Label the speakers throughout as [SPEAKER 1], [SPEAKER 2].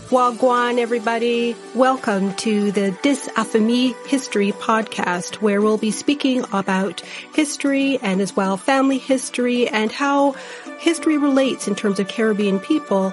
[SPEAKER 1] Wagwan, everybody. Welcome to the Dis-Affamie History podcast, where we'll be speaking about history and as well family history and how history relates in terms of Caribbean people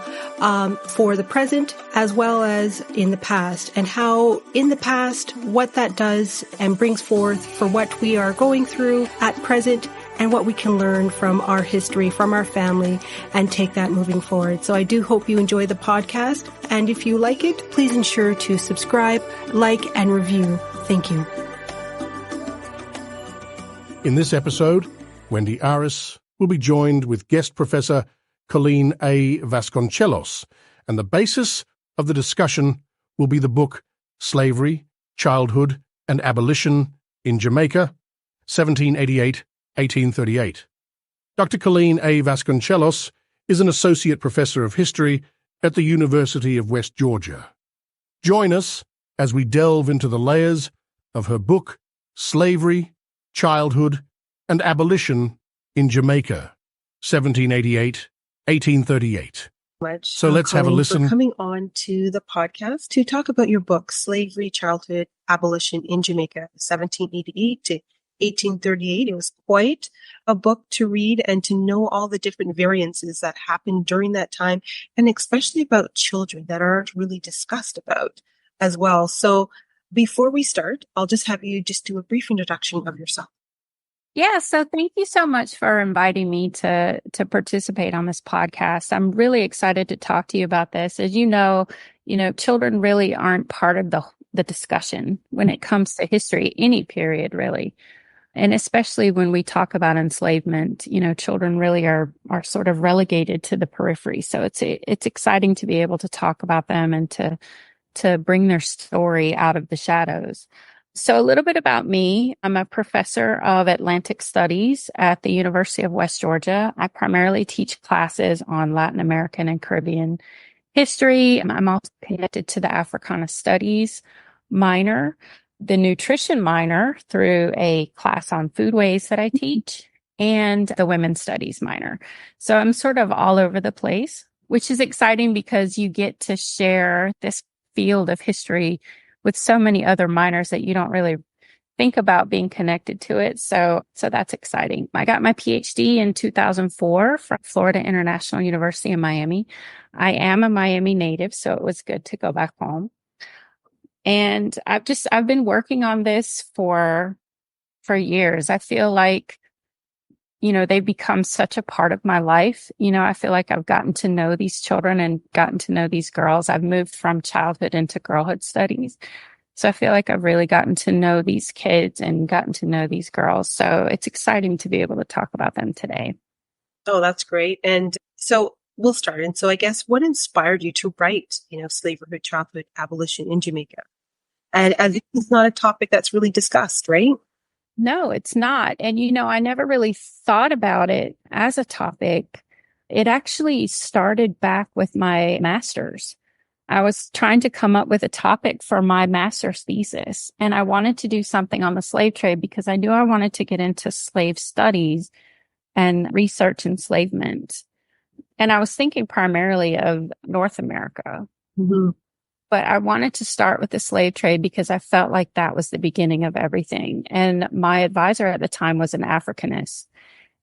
[SPEAKER 1] for the present as well as in the past, and how in the past, what that does and brings forth for what we are going through at present and what we can learn from our history, from our family, and take that moving forward. So I do hope you enjoy the podcast. And if you like it, please ensure to subscribe, like, and review. Thank you.
[SPEAKER 2] In this episode, Wendy Aris will be joined with guest professor Colleen A. Vasconcellos, and the basis of the discussion will be the book Slavery, Childhood, and Abolition in Jamaica, 1788-1838. Dr. Colleen A. Vasconcellos is an associate professor of history at the University of West Georgia. Join us as we delve into the layers of her book, Slavery, Childhood, and Abolition in Jamaica, 1788-1838. So let's have a listen.
[SPEAKER 1] For coming on to the podcast to talk about your book, Slavery, Childhood, Abolition in Jamaica, 1788 to 1838. It was quite a book to read and to know all the different variances that happened during that time, and especially about children that aren't really discussed about as well. So before we start, I'll just have you just do a brief introduction of yourself.
[SPEAKER 3] Yeah, so thank you so much for inviting me to participate on this podcast. I'm really excited to talk to you about this. As you know, children really aren't part of the discussion when it comes to history, any period really. And especially when we talk about enslavement, children really are sort of relegated to the periphery. So it's exciting to be able to talk about them and to bring their story out of the shadows. So a little bit about me. I'm a professor of Atlantic Studies at the University of West Georgia. I primarily teach classes on Latin American and Caribbean history. I'm also connected to the Africana Studies minor, the nutrition minor through a class on foodways that I teach, and the women's studies minor. So I'm sort of all over the place, which is exciting because you get to share this field of history with so many other minors that you don't really think about being connected to it. So that's exciting. I got my PhD in 2004 from Florida International University in Miami. I am a Miami native, so it was good to go back home. And I've been working on this for years. I feel like, they've become such a part of my life. I feel like I've gotten to know these children and gotten to know these girls. I've moved from childhood into girlhood studies. So I feel like I've really gotten to know these kids and gotten to know these girls. So it's exciting to be able to talk about them today.
[SPEAKER 1] Oh, that's great. And so we'll start. And so I guess what inspired you to write, Slavery, Childhood, Abolition in Jamaica? And as it's not a topic that's really discussed, right?
[SPEAKER 3] No, it's not. And, I never really thought about it as a topic. It actually started back with my master's. I was trying to come up with a topic for my master's thesis, and I wanted to do something on the slave trade because I knew I wanted to get into slave studies and research enslavement. And I was thinking primarily of North America. Mm-hmm. But I wanted to start with the slave trade because I felt like that was the beginning of everything. And my advisor at the time was an Africanist.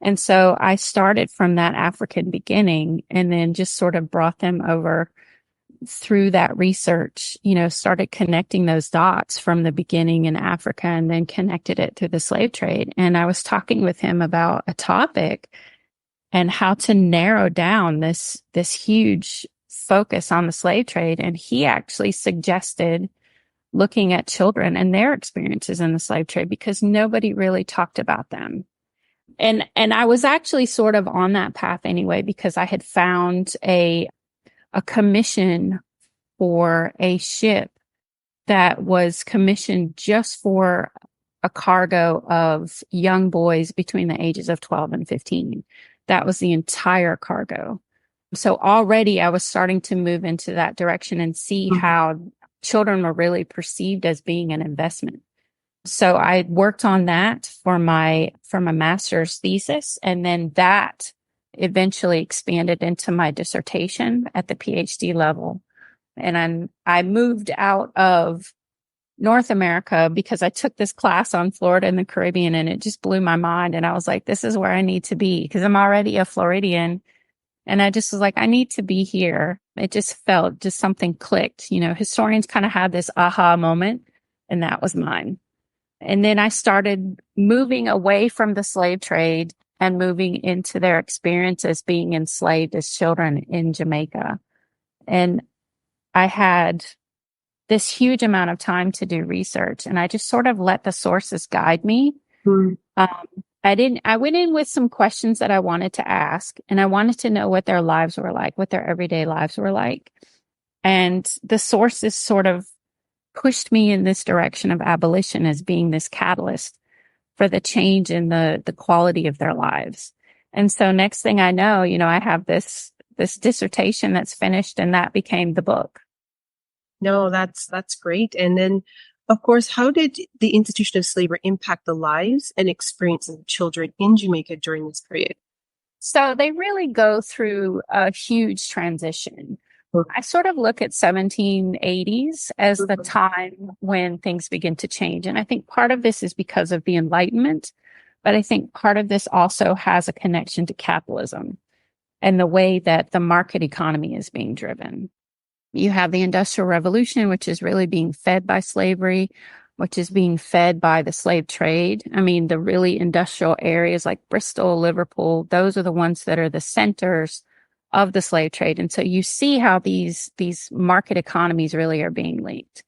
[SPEAKER 3] And so I started from that African beginning and then just sort of brought them over through that research, started connecting those dots from the beginning in Africa and then connected it through the slave trade. And I was talking with him about a topic and how to narrow down this huge focus on the slave trade. And he actually suggested looking at children and their experiences in the slave trade because nobody really talked about them. And I was actually sort of on that path anyway, because I had found a commission for a ship that was commissioned just for a cargo of young boys between the ages of 12 and 15. That was the entire cargo. So already I was starting to move into that direction and see how children were really perceived as being an investment. So I worked on that for my master's thesis, and then that eventually expanded into my dissertation at the PhD level. And I moved out of North America because I took this class on Florida and the Caribbean, and it just blew my mind. And I was like, this is where I need to be because I'm already a Floridian. And I just was like, I need to be here. It just felt just something clicked. Historians kind of had this aha moment, and that was mine. And then I started moving away from the slave trade and moving into their experience as being enslaved as children in Jamaica. And I had this huge amount of time to do research, and I just sort of let the sources guide me. I went in with some questions that I wanted to ask, and I wanted to know what their lives were like, what their everyday lives were like. And the sources sort of pushed me in this direction of abolition as being this catalyst for the change in the quality of their lives. And so next thing I know, I have this dissertation that's finished, and that became the book.
[SPEAKER 1] No, that's great. And then, of course, how did the institution of slavery impact the lives and experiences of children in Jamaica during this period?
[SPEAKER 3] So they really go through a huge transition. I sort of look at 1780s as the time when things begin to change. And I think part of this is because of the Enlightenment, but I think part of this also has a connection to capitalism and the way that the market economy is being driven. You have the Industrial Revolution, which is really being fed by slavery, which is being fed by the slave trade. I mean, the really industrial areas like Bristol, Liverpool, those are the ones that are the centers of the slave trade. And so you see how these market economies really are being linked.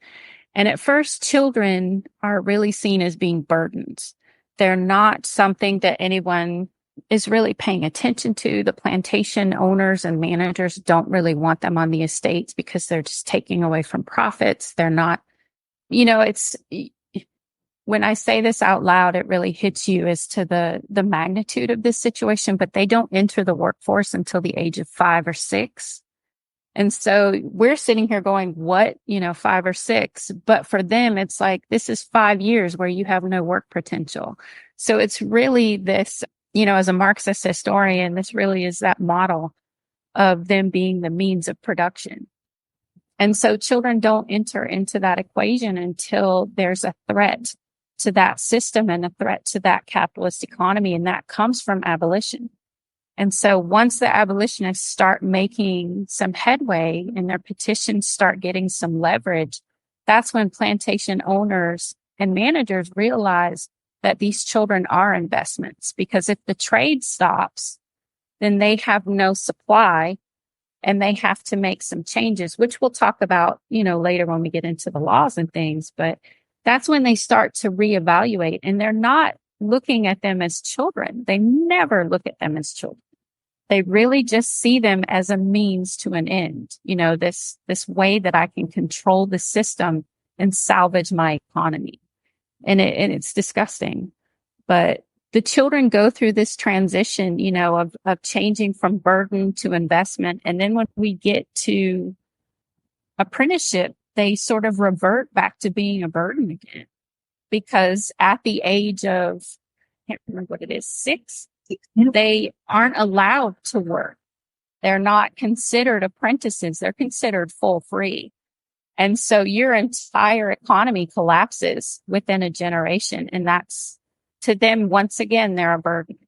[SPEAKER 3] And at first, children are really seen as being burdens. They're not something that anyone is really paying attention to. The plantation owners and managers don't really want them on the estates because they're just taking away from profits. They're not, it's, when I say this out loud, it really hits you as to the magnitude of this situation, but they don't enter the workforce until the age of 5 or 6. And so we're sitting here going, what, 5 or 6, but for them, it's like, this is 5 years where you have no work potential. So it's really this, as a Marxist historian, this really is that model of them being the means of production. And so children don't enter into that equation until there's a threat to that system and a threat to that capitalist economy. And that comes from abolition. And so once the abolitionists start making some headway and their petitions start getting some leverage, that's when plantation owners and managers realize that these children are investments, because if the trade stops, then they have no supply and they have to make some changes, which we'll talk about, later when we get into the laws and things. But that's when they start to reevaluate, and they're not looking at them as children. They never look at them as children. They really just see them as a means to an end. This way that I can control the system and salvage my economy. And it's disgusting. But the children go through this transition, of changing from burden to investment. And then when we get to apprenticeship, they sort of revert back to being a burden again. Because at the age of, I can't remember what it is, 6, they aren't allowed to work. They're not considered apprentices. They're considered full free. And so your entire economy collapses within a generation. And that's, to them, once again, they're a burden.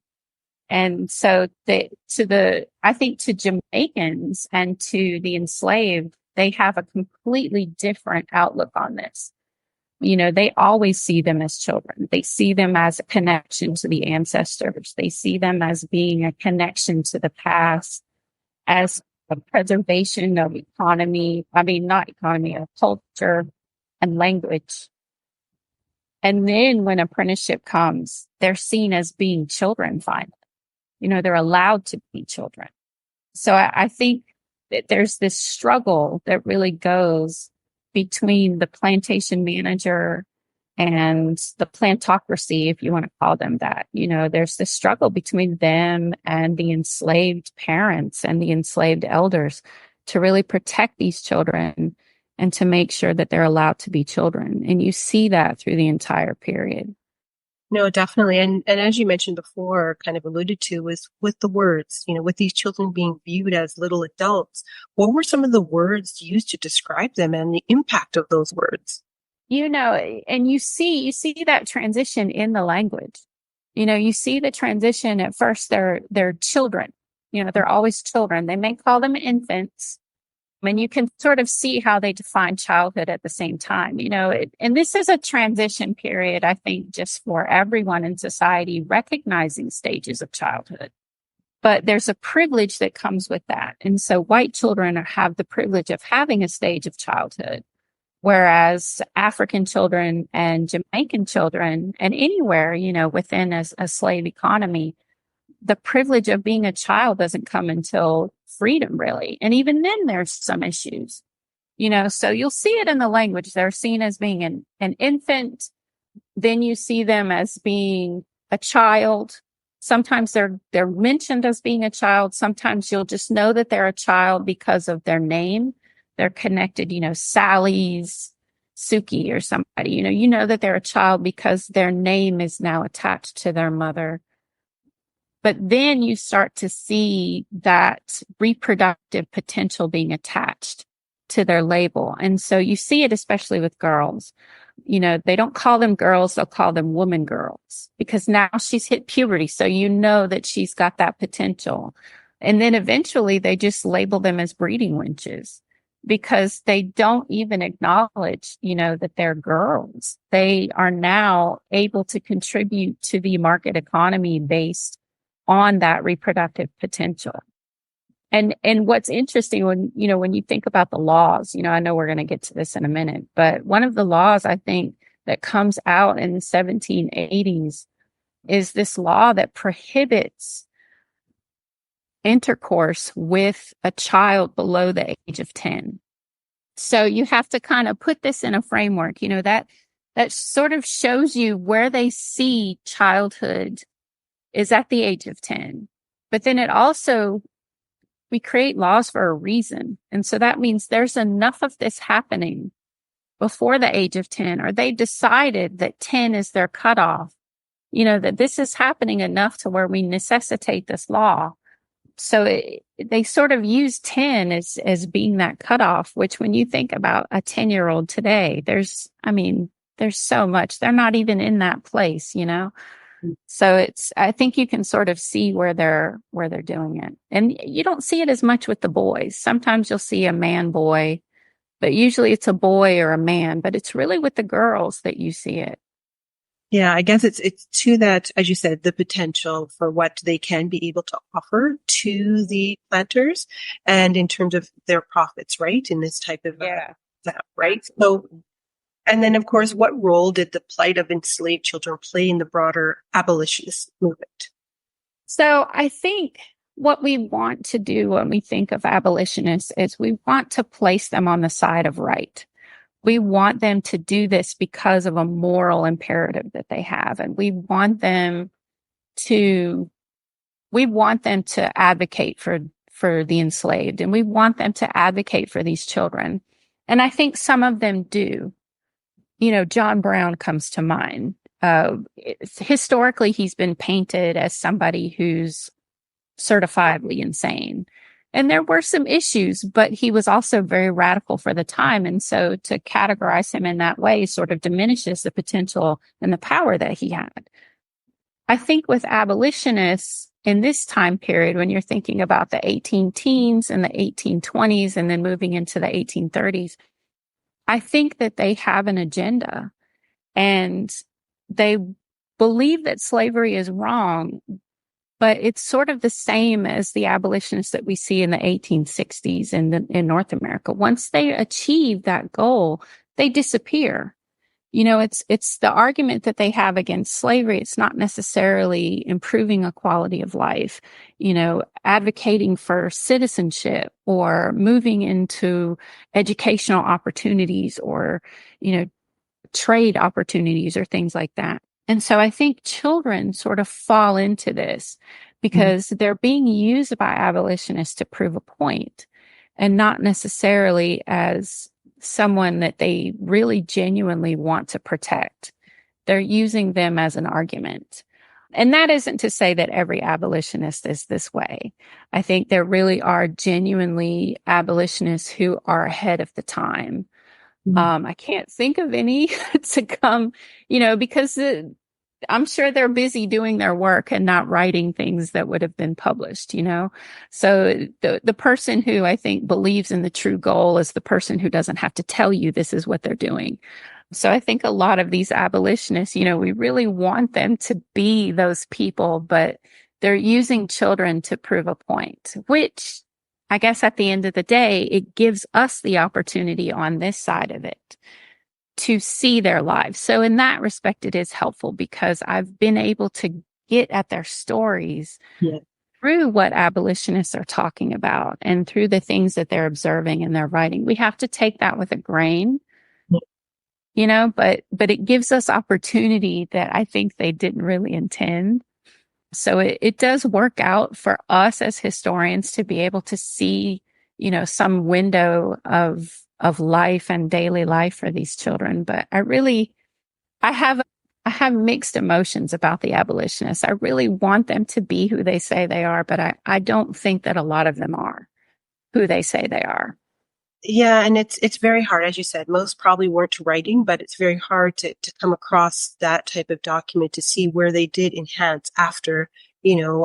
[SPEAKER 3] And so I think to Jamaicans and to the enslaved, they have a completely different outlook on this. They always see them as children. They see them as a connection to the ancestors. They see them as being a connection to the past, as a preservation of of culture and language. And then when apprenticeship comes, they're seen as being children finally. They're allowed to be children. So I think that there's this struggle that really goes between the plantation manager and the plantocracy, if you want to call them that. There's this struggle between them and the enslaved parents and the enslaved elders to really protect these children and to make sure that they're allowed to be children. And you see that through the entire period.
[SPEAKER 1] No, definitely. And as you mentioned before, kind of alluded to, was with the words, with these children being viewed as little adults, what were some of the words used to describe them and the impact of those words?
[SPEAKER 3] And you see that transition in the language. You see the transition. At first they're children. They're always children. They may call them infants. And you can sort of see how they define childhood at the same time, and this is a transition period, I think, just for everyone in society recognizing stages of childhood. But there's a privilege that comes with that. And so white children have the privilege of having a stage of childhood, whereas African children and Jamaican children and anywhere, within a slave economy, the privilege of being a child doesn't come until freedom, really. And even then there's some issues, so you'll see it in the language. They're seen as being an infant. Then you see them as being a child. Sometimes they're mentioned as being a child. Sometimes you'll just know that they're a child because of their name. They're connected, Sally's, Suki or somebody, you know that they're a child because their name is now attached to their mother. But then you start to see that reproductive potential being attached to their label. And so you see it especially with girls. They don't call them girls, they'll call them woman girls because now she's hit puberty. So you know that she's got that potential. And then eventually they just label them as breeding wenches because they don't even acknowledge, that they're girls. They are now able to contribute to the market economy based on that reproductive potential. And what's interesting when you think about the laws, I know we're going to get to this in a minute, but one of the laws I think that comes out in the 1780s is this law that prohibits intercourse with a child below the age of 10. So you have to kind of put this in a framework, that sort of shows you where they see childhood is at the age of 10. But then we create laws for a reason. And so that means there's enough of this happening before the age of 10, or they decided that 10 is their cutoff, that this is happening enough to where we necessitate this law. So they sort of use 10 as being that cutoff, which when you think about a 10-year-old today, there's so much. They're not even in that place, So I think you can sort of see where they're doing it. And you don't see it as much with the boys. Sometimes you'll see a man boy, but usually it's a boy or a man, but it's really with the girls that you see it.
[SPEAKER 1] Yeah, I guess it's to that, as you said, the potential for what they can be able to offer to the planters and in terms of their profits, right? In this type of, right? So, and then, of course, what role did the plight of enslaved children play in the broader abolitionist movement?
[SPEAKER 3] So I think what we want to do when we think of abolitionists is we want to place them on the side of right. We want them to do this because of a moral imperative that they have. And we want them to advocate for the enslaved, and we want them to advocate for these children. And I think some of them do. John Brown comes to mind. Historically, he's been painted as somebody who's certifiably insane. And there were some issues, but he was also very radical for the time. And so to categorize him in that way sort of diminishes the potential and the power that he had. I think with abolitionists in this time period, when you're thinking about the 18 teens and the 1820s and then moving into the 1830s, I think that they have an agenda and they believe that slavery is wrong, but it's sort of the same as the abolitionists that we see in the 1860s in North America. Once they achieve that goal, they disappear. It's the argument that they have against slavery. It's not necessarily improving a quality of life, advocating for citizenship or moving into educational opportunities or, trade opportunities or things like that. And so I think children sort of fall into this because they're being used by abolitionists to prove a point and not necessarily as someone that they really genuinely want to protect. they're using them as an argument. And that isn't to say that every abolitionist is this way. I think there really are genuinely abolitionists who are ahead of the time. I can't think of any to come, because I'm sure they're busy doing their work and not writing things that would have been published, So the person who I think believes in the true goal is the person who doesn't have to tell you this is what they're doing. So I think a lot of these abolitionists, we really want them to be those people, but they're using children to prove a point, which I guess at the end of the day, it gives us the opportunity on this side of it to see their lives. So in that respect, it is helpful because I've been able to get at their stories through what abolitionists are talking about and through the things that they're observing in their writing. We have to take that with a grain, but it gives us opportunity that I think they didn't really intend. So it does work out for us as historians to be able to see, some window of life and daily life for these children. But I have mixed emotions about the abolitionists. I really want them to be who they say they are, but I don't think that a lot of them are who they say they are.
[SPEAKER 4] Yeah, and it's very hard, as you said. Most probably weren't writing, but it's very hard to come across that type of document to see where they did enhance after,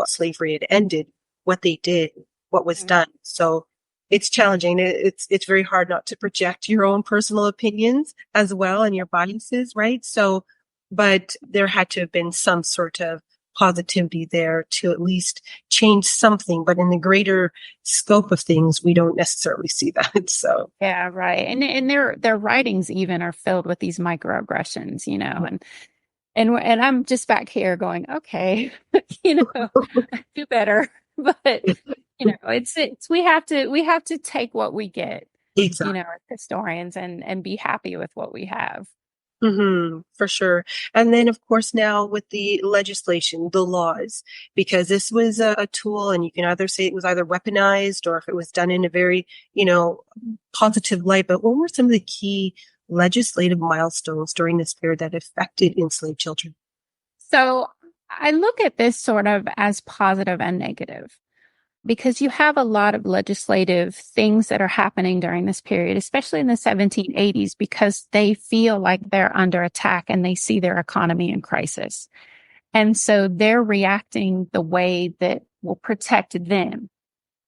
[SPEAKER 4] slavery had ended, what they did, what was done. So it's challenging. It's very hard not to project your own personal opinions as well and your biases, right? So, but there had to have been some sort of positivity there to at least change something, but in the greater scope of things, we don't necessarily see that. So
[SPEAKER 3] yeah, right. And their writings even are filled with these microaggressions, and I'm just back here going, okay, do better. But it's we have to take what we get,
[SPEAKER 4] exactly.
[SPEAKER 3] As historians and be happy with what we have.
[SPEAKER 4] For sure. And then, of course, now with the legislation, the laws, because this was a tool, and you can either say it was either weaponized or if it was done in a very, positive light. But what were some of the key legislative milestones during this period that affected enslaved children?
[SPEAKER 3] So I look at this sort of as positive and negative, because you have a lot of legislative things that are happening during this period, especially in the 1780s, because they feel like they're under attack and they see their economy in crisis. And so they're reacting the way that will protect them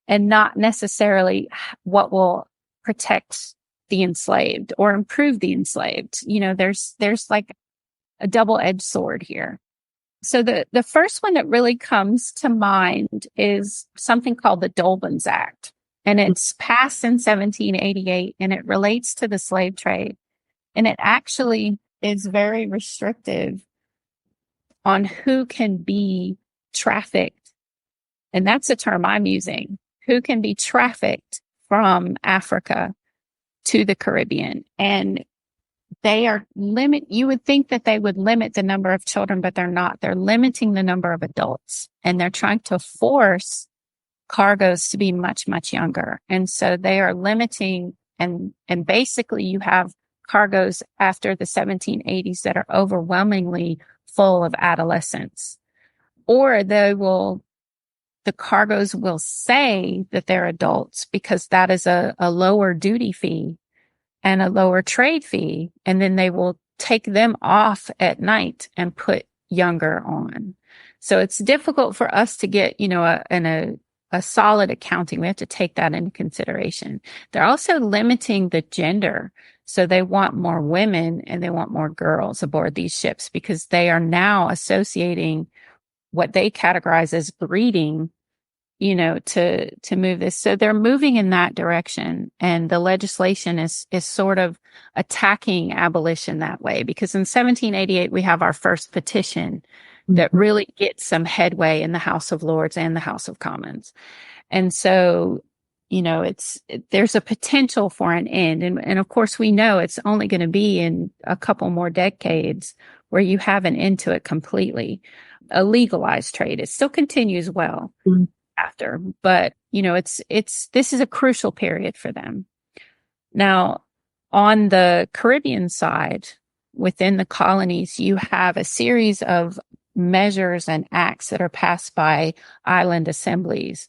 [SPEAKER 3] and not necessarily what will protect the enslaved or improve the enslaved. There's like a double-edged sword here. So the first one that really comes to mind is something called the Dolben's Act, and it's passed in 1788, and it relates to the slave trade. And it actually is very restrictive on who can be trafficked. And that's a term I'm using, who can be trafficked from Africa to the Caribbean. And they are you would think that they would limit the number of children, but they're not. They're limiting the number of adults, and they're trying to force cargoes to be much, much younger. And so they are limiting, and basically you have cargoes after the 1780s that are overwhelmingly full of adolescents, or the cargoes will say that they're adults because that is a lower duty fee and a lower trade fee. And then they will take them off at night and put younger on. So it's difficult for us to get, a solid accounting. We have to take that into consideration. They're also limiting the gender. So they want more women and they want more girls aboard these ships because they are now associating what they categorize as breeding, to move this. So they're moving in that direction. And the legislation is sort of attacking abolition that way, because in 1788, we have our first petition that really gets some headway in the House of Lords and the House of Commons. And so, there's a potential for an end. And of course, we know it's only going to be in a couple more decades where you have an end to it completely. A legalized trade. It still continues well after, but this is a crucial period for them. Now, on the Caribbean side, within the colonies, you have a series of measures and acts that are passed by island assemblies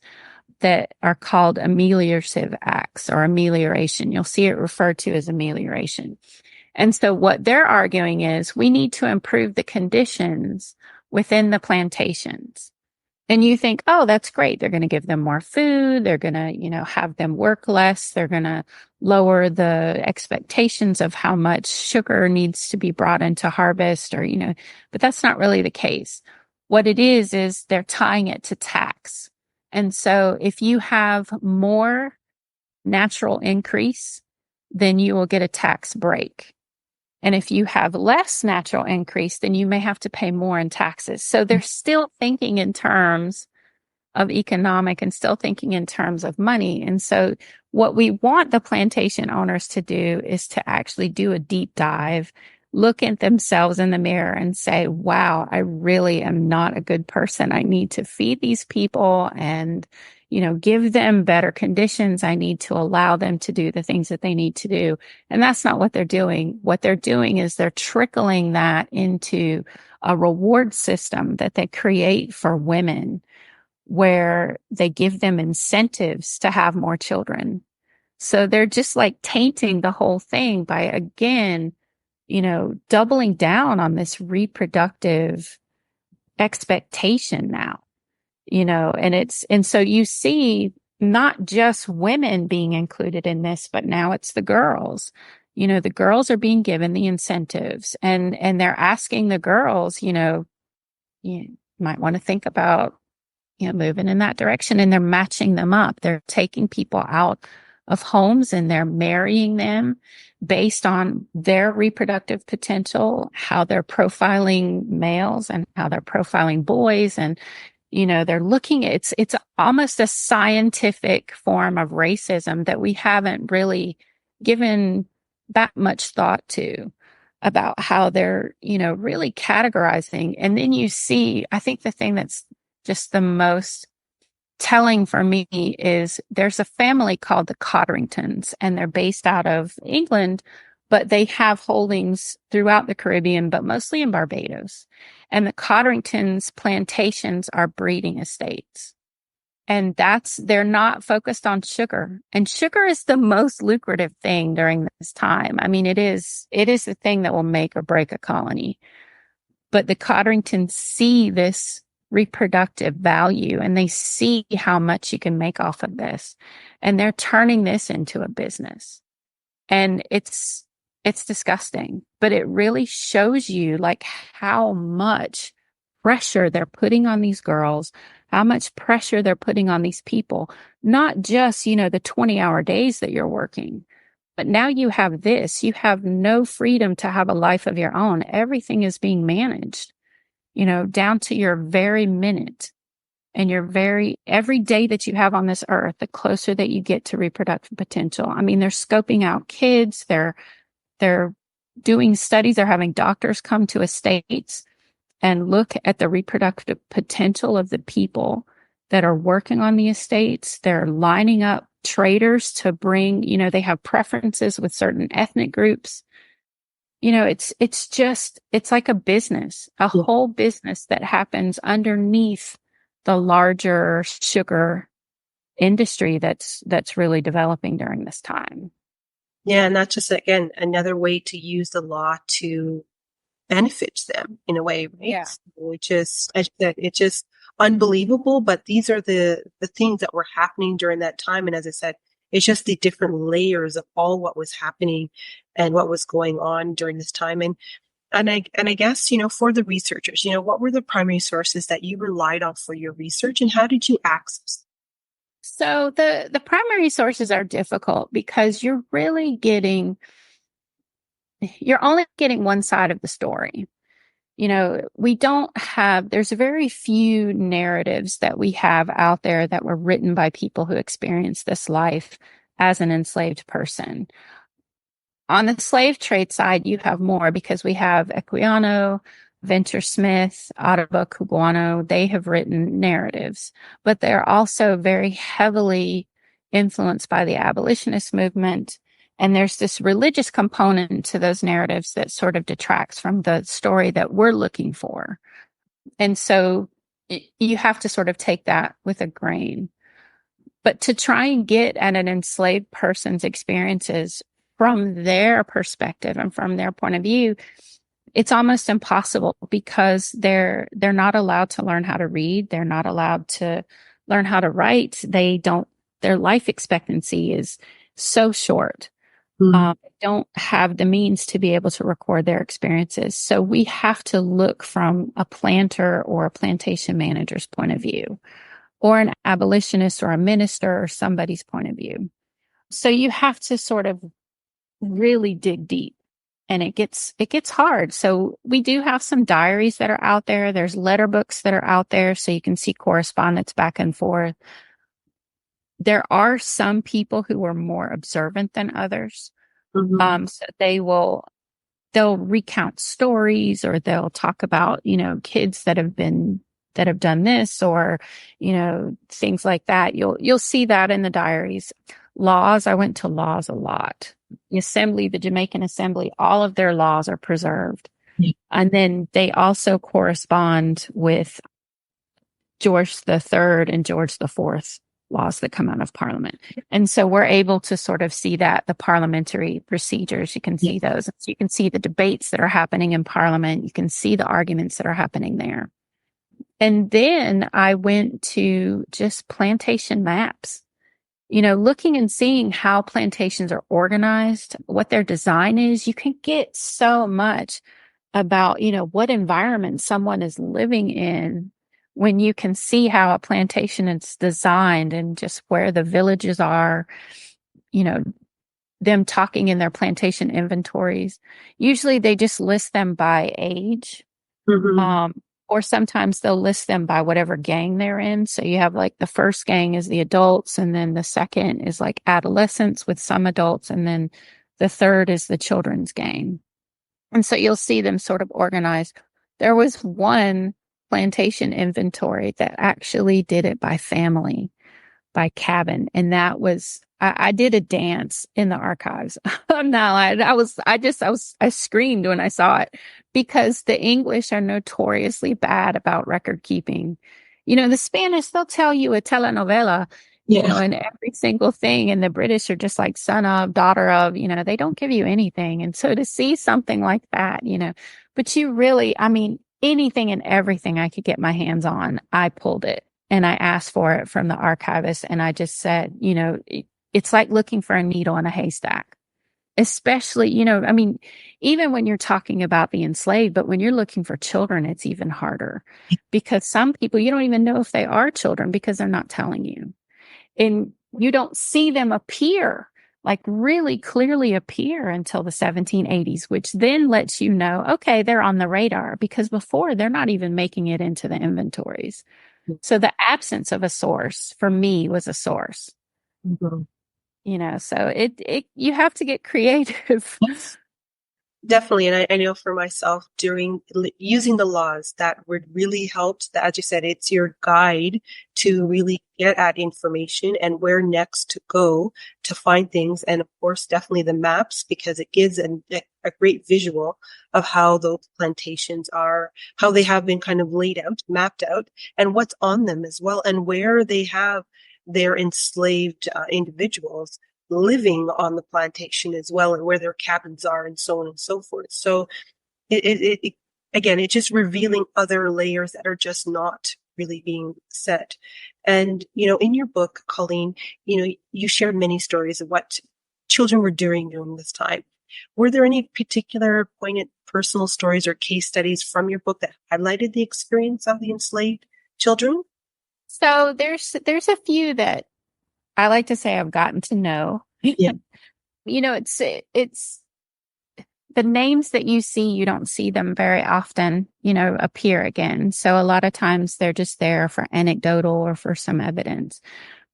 [SPEAKER 3] that are called ameliorative acts or amelioration. You'll see it referred to as amelioration. And so what they're arguing is we need to improve the conditions within the plantations. And you think, oh, that's great. They're going to give them more food. They're going to, have them work less. They're going to lower the expectations of how much sugar needs to be brought into harvest or, but that's not really the case. What it is they're tying it to tax. And so if you have more natural increase, then you will get a tax break. And if you have less natural increase, then you may have to pay more in taxes. So they're still thinking in terms of economic and still thinking in terms of money. And so what we want the plantation owners to do is to actually do a deep dive, look at themselves in the mirror and say, wow, I really am not a good person. I need to feed these people and, give them better conditions. I need to allow them to do the things that they need to do. And that's not what they're doing. What they're doing is they're trickling that into a reward system that they create for women where they give them incentives to have more children. So they're just like tainting the whole thing by, again, doubling down on this reproductive expectation now, and so you see not just women being included in this, but now it's the girls. The girls are being given the incentives and they're asking the girls, you might want to think about, moving in that direction, and they're matching them up. They're taking people out of homes and they're marrying them based on their reproductive potential, how they're profiling males and how they're profiling boys. And, they're looking at it's almost a scientific form of racism that we haven't really given that much thought to about how they're, really categorizing. And then you see, I think the thing that's just the most telling for me is there's a family called the Codringtons, and they're based out of England, but they have holdings throughout the Caribbean, but mostly in Barbados. And the Codringtons plantations are breeding estates. And they're not focused on sugar. And sugar is the most lucrative thing during this time. I mean, it is the thing that will make or break a colony. But the Codringtons see this reproductive value and they see how much you can make off of this. And they're turning this into a business. And it's disgusting, but it really shows you like how much pressure they're putting on these girls, how much pressure they're putting on these people, not just, the 20-hour days that you're working, but now you have this, you have no freedom to have a life of your own. Everything is being managed, down to your very minute and every day that you have on this earth, the closer that you get to reproductive potential. I mean, they're scoping out kids. They're doing studies. They're having doctors come to estates and look at the reproductive potential of the people that are working on the estates. They're lining up traders to bring, they have preferences with certain ethnic groups. It's like a business, a whole business that happens underneath the larger sugar industry that's really developing during this time.
[SPEAKER 4] Yeah, and that's just, again, another way to use the law to benefit them in a way, right?
[SPEAKER 3] Yeah.
[SPEAKER 4] So it's just unbelievable, but these are the things that were happening during that time. And as I said, it's just the different layers of all what was happening and what was going on during this time. And I guess, for the researchers, what were the primary sources that you relied on for your research and how did you access?
[SPEAKER 3] So the primary sources are difficult because you're only getting one side of the story. There's very few narratives that we have out there that were written by people who experienced this life as an enslaved person. On the slave trade side, you have more because we have Equiano, Venture Smith, Audubon, Cuguano. They have written narratives, but they're also very heavily influenced by the abolitionist movement And there's this religious component to those narratives that sort of detracts from the story that we're looking for. And so you have to sort of take that with a grain. But to try and get at an enslaved person's experiences from their perspective and from their point of view, it's almost impossible because they're not allowed to learn how to read. They're not allowed to learn how to write. Their life expectancy is so short. Don't have the means to be able to record their experiences. So we have to look from a planter or a plantation manager's point of view, or an abolitionist or a minister or somebody's point of view. So you have to sort of really dig deep, and it gets hard. So we do have some diaries that are out there. There's letter books that are out there, so you can see correspondence back and forth. There are some people who are more observant than others. So they'll recount stories, or they'll talk about, kids that have done this, or, things like that. You'll see that in the diaries. Laws. I went to laws a lot. The Jamaican Assembly, all of their laws are preserved. Yeah. And then they also correspond with George III and George IV laws that come out of Parliament. And so we're able to sort of see that, the parliamentary procedures, you can see those. So you can see the debates that are happening in Parliament. You can see the arguments that are happening there. And then I went to just plantation maps, looking and seeing how plantations are organized, what their design is. You can get so much about, what environment someone is living in when you can see how a plantation is designed, and just where the villages are, them talking in their plantation inventories. Usually they just list them by age. Or sometimes they'll list them by whatever gang they're in. So you have like the first gang is the adults, and then the second is like adolescents with some adults, and then the third is the children's gang. And so you'll see them sort of organized. There was one plantation inventory that actually did it by family, by cabin. And that was, I did a dance in the archives. I'm not lying. I screamed when I saw it, because the English are notoriously bad about record keeping. The Spanish, they'll tell you a telenovela, and every single thing. And the British are just like son of, daughter of, they don't give you anything. And so to see something like that, but you really, anything and everything I could get my hands on, I pulled it, and I asked for it from the archivist. And I just said, it's like looking for a needle in a haystack, especially, even when you're talking about the enslaved, but when you're looking for children, it's even harder, because some people, you don't even know if they are children because they're not telling you. And you don't see them appear, like really clearly appear, until the 1780s, which then lets you know, okay, they're on the radar, because before they're not even making it into the inventories. So the absence of a source for me was a source. So it you have to get creative.
[SPEAKER 4] Definitely. And I know for myself, during using the laws, that would really help. As you said, it's your guide to really get at information and where next to go to find things. And of course, definitely the maps, because it gives a great visual of how those plantations are, how they have been kind of laid out, mapped out, and what's on them as well, and where they have their enslaved individuals living on the plantation as well, and where their cabins are, and so on and so forth. So it again, it's just revealing other layers that are just not really being said. And, in your book, Colleen, you shared many stories of what children were doing during this time. Were there any particular poignant personal stories or case studies from your book that highlighted the experience of the enslaved children?
[SPEAKER 3] So there's a few that I like to say I've gotten to know. Yeah. It's the names that you see, you don't see them very often, appear again. So a lot of times they're just there for anecdotal or for some evidence.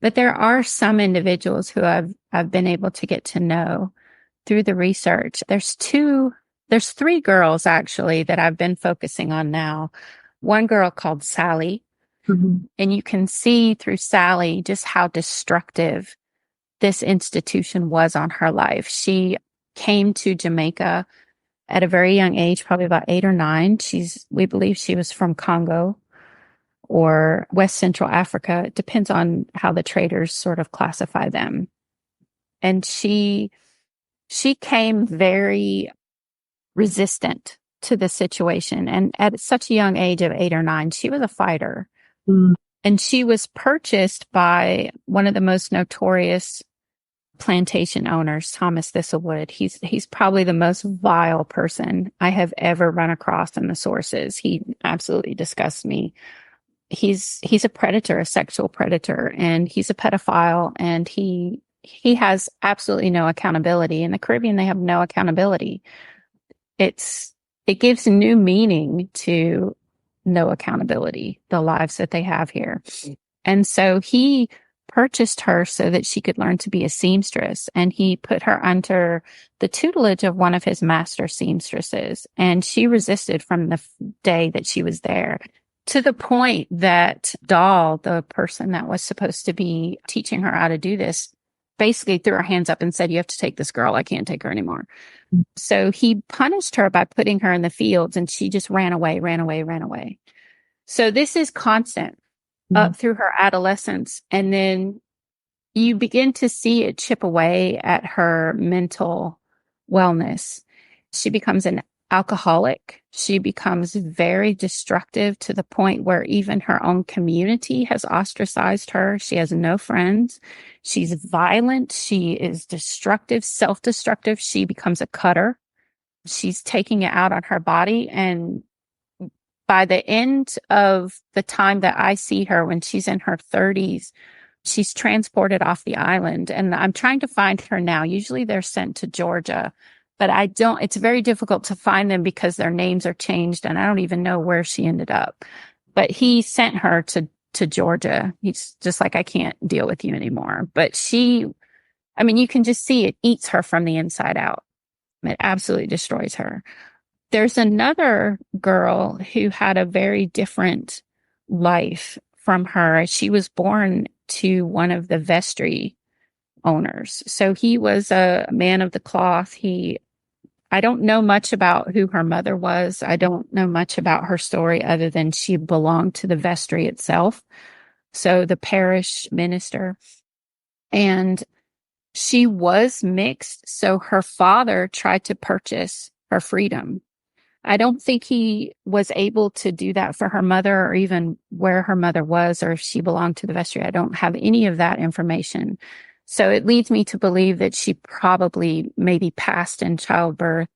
[SPEAKER 3] But there are some individuals who I've been able to get to know through the research. There's 3 girls actually that I've been focusing on now. One girl called Sally. And you can see through Sally just how destructive this institution was on her life. She came to Jamaica at a very young age, probably about 8 or 9. We believe she was from Congo or West Central Africa. It depends on how the traders sort of classify them. And she came very resistant to the situation. And at such a young age of 8 or 9, she was a fighter. Mm. And she was purchased by one of the most notorious plantation owners, Thomas Thistlewood. He's probably the most vile person I have ever run across in the sources. He absolutely disgusts me. He's a predator, a sexual predator, and he's a pedophile, and he has absolutely no accountability. In the Caribbean, they have no accountability. It gives new meaning to no accountability, the lives that they have here. And so he purchased her so that she could learn to be a seamstress. And he put her under the tutelage of one of his master seamstresses. And she resisted from the day that she was there, to the point that Dahl, the person that was supposed to be teaching her how to do this, basically threw her hands up and said, "You have to take this girl. I can't take her anymore." So he punished her by putting her in the fields, and she just ran away. So this is constant up through her adolescence. And then you begin to see it chip away at her mental wellness. She becomes an alcoholic. She becomes very destructive to the point where even her own community has ostracized her. She has no friends. She's violent. She is destructive, self-destructive. She becomes a cutter. She's taking it out on her body. And by the end of the time that I see her, when she's in her 30s, she's transported off the island. And I'm trying to find her now. Usually they're sent to Georgia, but it's very difficult to find them because their names are changed, and I don't even know where she ended up. But he sent her to Georgia. He's just like, "I can't deal with you anymore." But you can just see it eats her from the inside out. It absolutely destroys her. There's another girl who had a very different life from her. She was born to one of the vestry owners. So he was a man of the cloth. I don't know much about who her mother was. I don't know much about her story other than she belonged to the vestry itself. So the parish minister. And she was mixed. So her father tried to purchase her freedom. I don't think he was able to do that for her mother, or even where her mother was, or if she belonged to the vestry. I don't have any of that information. So it leads me to believe that she probably maybe passed in childbirth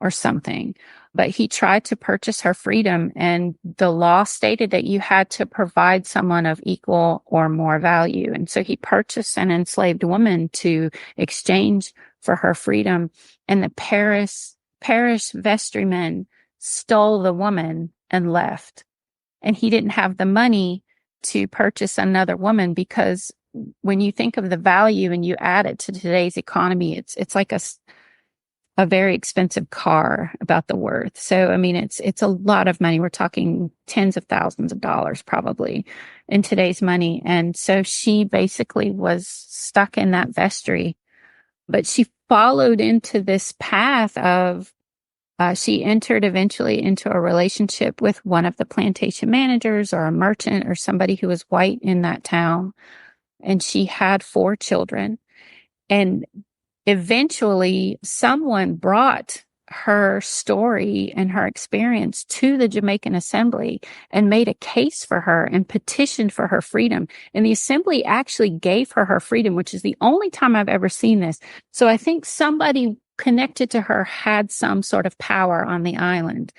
[SPEAKER 3] or something. But he tried to purchase her freedom, and the law stated that you had to provide someone of equal or more value. And so he purchased an enslaved woman to exchange for her freedom. And the parish vestryman stole the woman and left. And he didn't have the money to purchase another woman, because when you think of the value and you add it to today's economy, it's like a very expensive car about the worth. So, it's a lot of money. We're talking tens of thousands of dollars probably in today's money. And so she basically was stuck in that vestry, but she followed into this path of, she entered eventually into a relationship with one of the plantation managers or a merchant or somebody who was white in that town. And she had 4 children. And eventually someone brought her story and her experience to the Jamaican Assembly and made a case for her and petitioned for her freedom. And the Assembly actually gave her her freedom, which is the only time I've ever seen this. So I think somebody connected to her had some sort of power on the island,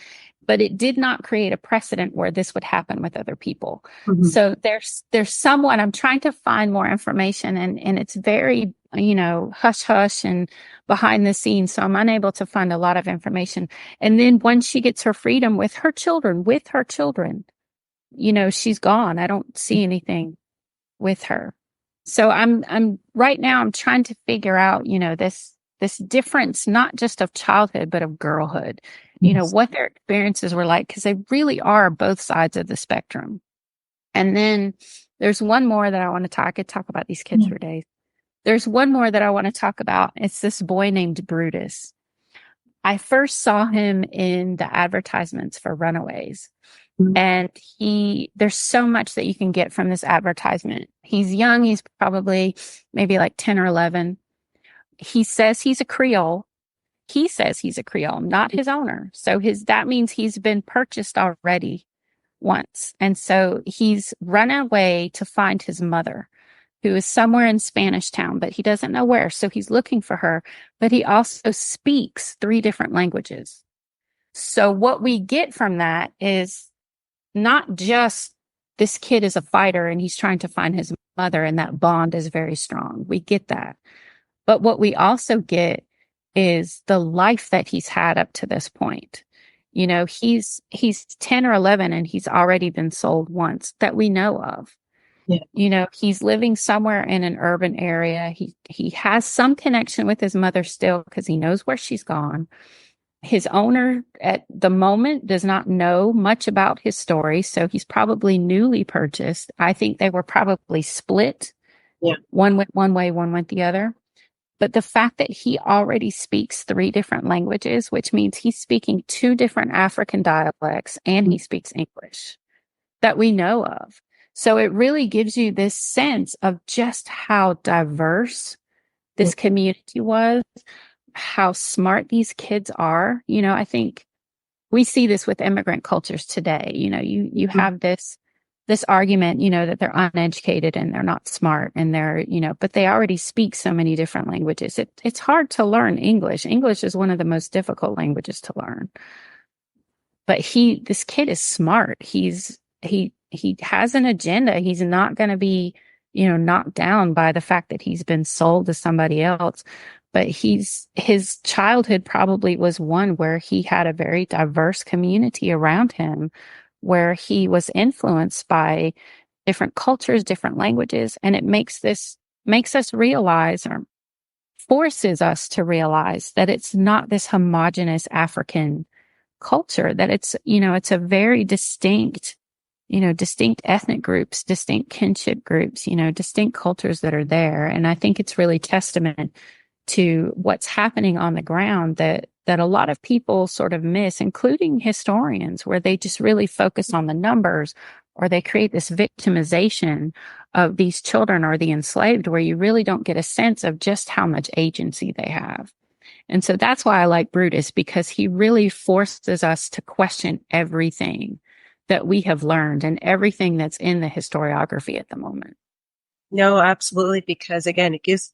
[SPEAKER 3] but it did not create a precedent where this would happen with other people. Mm-hmm. So there's someone, I'm trying to find more information, and it's very, hush hush and behind the scenes. So I'm unable to find a lot of information. And then once she gets her freedom with her children, she's gone. I don't see anything with her. So I'm right now, I'm trying to figure out, this difference, not just of childhood, but of girlhood, what their experiences were like, because they really are both sides of the spectrum. And then there's one more that I want to talk. I could talk about these kids for days. There's one more that I want to talk about. It's this boy named Brutus. I first saw him in the advertisements for Runaways. And there's so much that you can get from this advertisement. He's young. He's probably maybe like 10 or 11. He says he's a Creole. He says he's a Creole, not his owner. So that means he's been purchased already once. And so he's run away to find his mother, who is somewhere in Spanish Town, but he doesn't know where. So he's looking for her, but he also speaks 3 different languages. So what we get from that is not just this kid is a fighter and he's trying to find his mother, and that bond is very strong. We get that. But what we also get is the life that he's had up to this point. You know, he's 10 or 11 and he's already been sold once that we know of. Yeah. You know, he's living somewhere in an urban area. He has some connection with his mother still because he knows where she's gone. His owner at the moment does not know much about his story, so he's probably newly purchased. I think they were probably split. Yeah. One went one way, one went the other. But the fact that he already speaks 3 different languages, which means he's speaking 2 different African dialects and he speaks English that we know of. So it really gives you this sense of just how diverse this community was, how smart these kids are. You know, I think we see this with immigrant cultures today. You know, you have this argument, you know, that they're uneducated and they're not smart and they're, you know, but they already speak so many different languages. It's hard to learn English. English is one of the most difficult languages to learn. But this kid is smart. He has an agenda. He's not going to be, you know, knocked down by the fact that he's been sold to somebody else. But his childhood probably was one where he had a very diverse community around him, where he was influenced by different cultures, different languages. And it makes us realize, or forces us to realize, that it's not this homogenous African culture, that it's, you know, it's a very distinct ethnic groups, distinct kinship groups, you know, distinct cultures that are there. And I think it's really testament to what's happening on the ground that a lot of people sort of miss, including historians, where they just really focus on the numbers, or they create this victimization of these children or the enslaved, where you really don't get a sense of just how much agency they have. And so that's why I like Brutus, because he really forces us to question everything that we have learned and everything that's in the historiography at the moment.
[SPEAKER 4] No, absolutely. Because again, it gives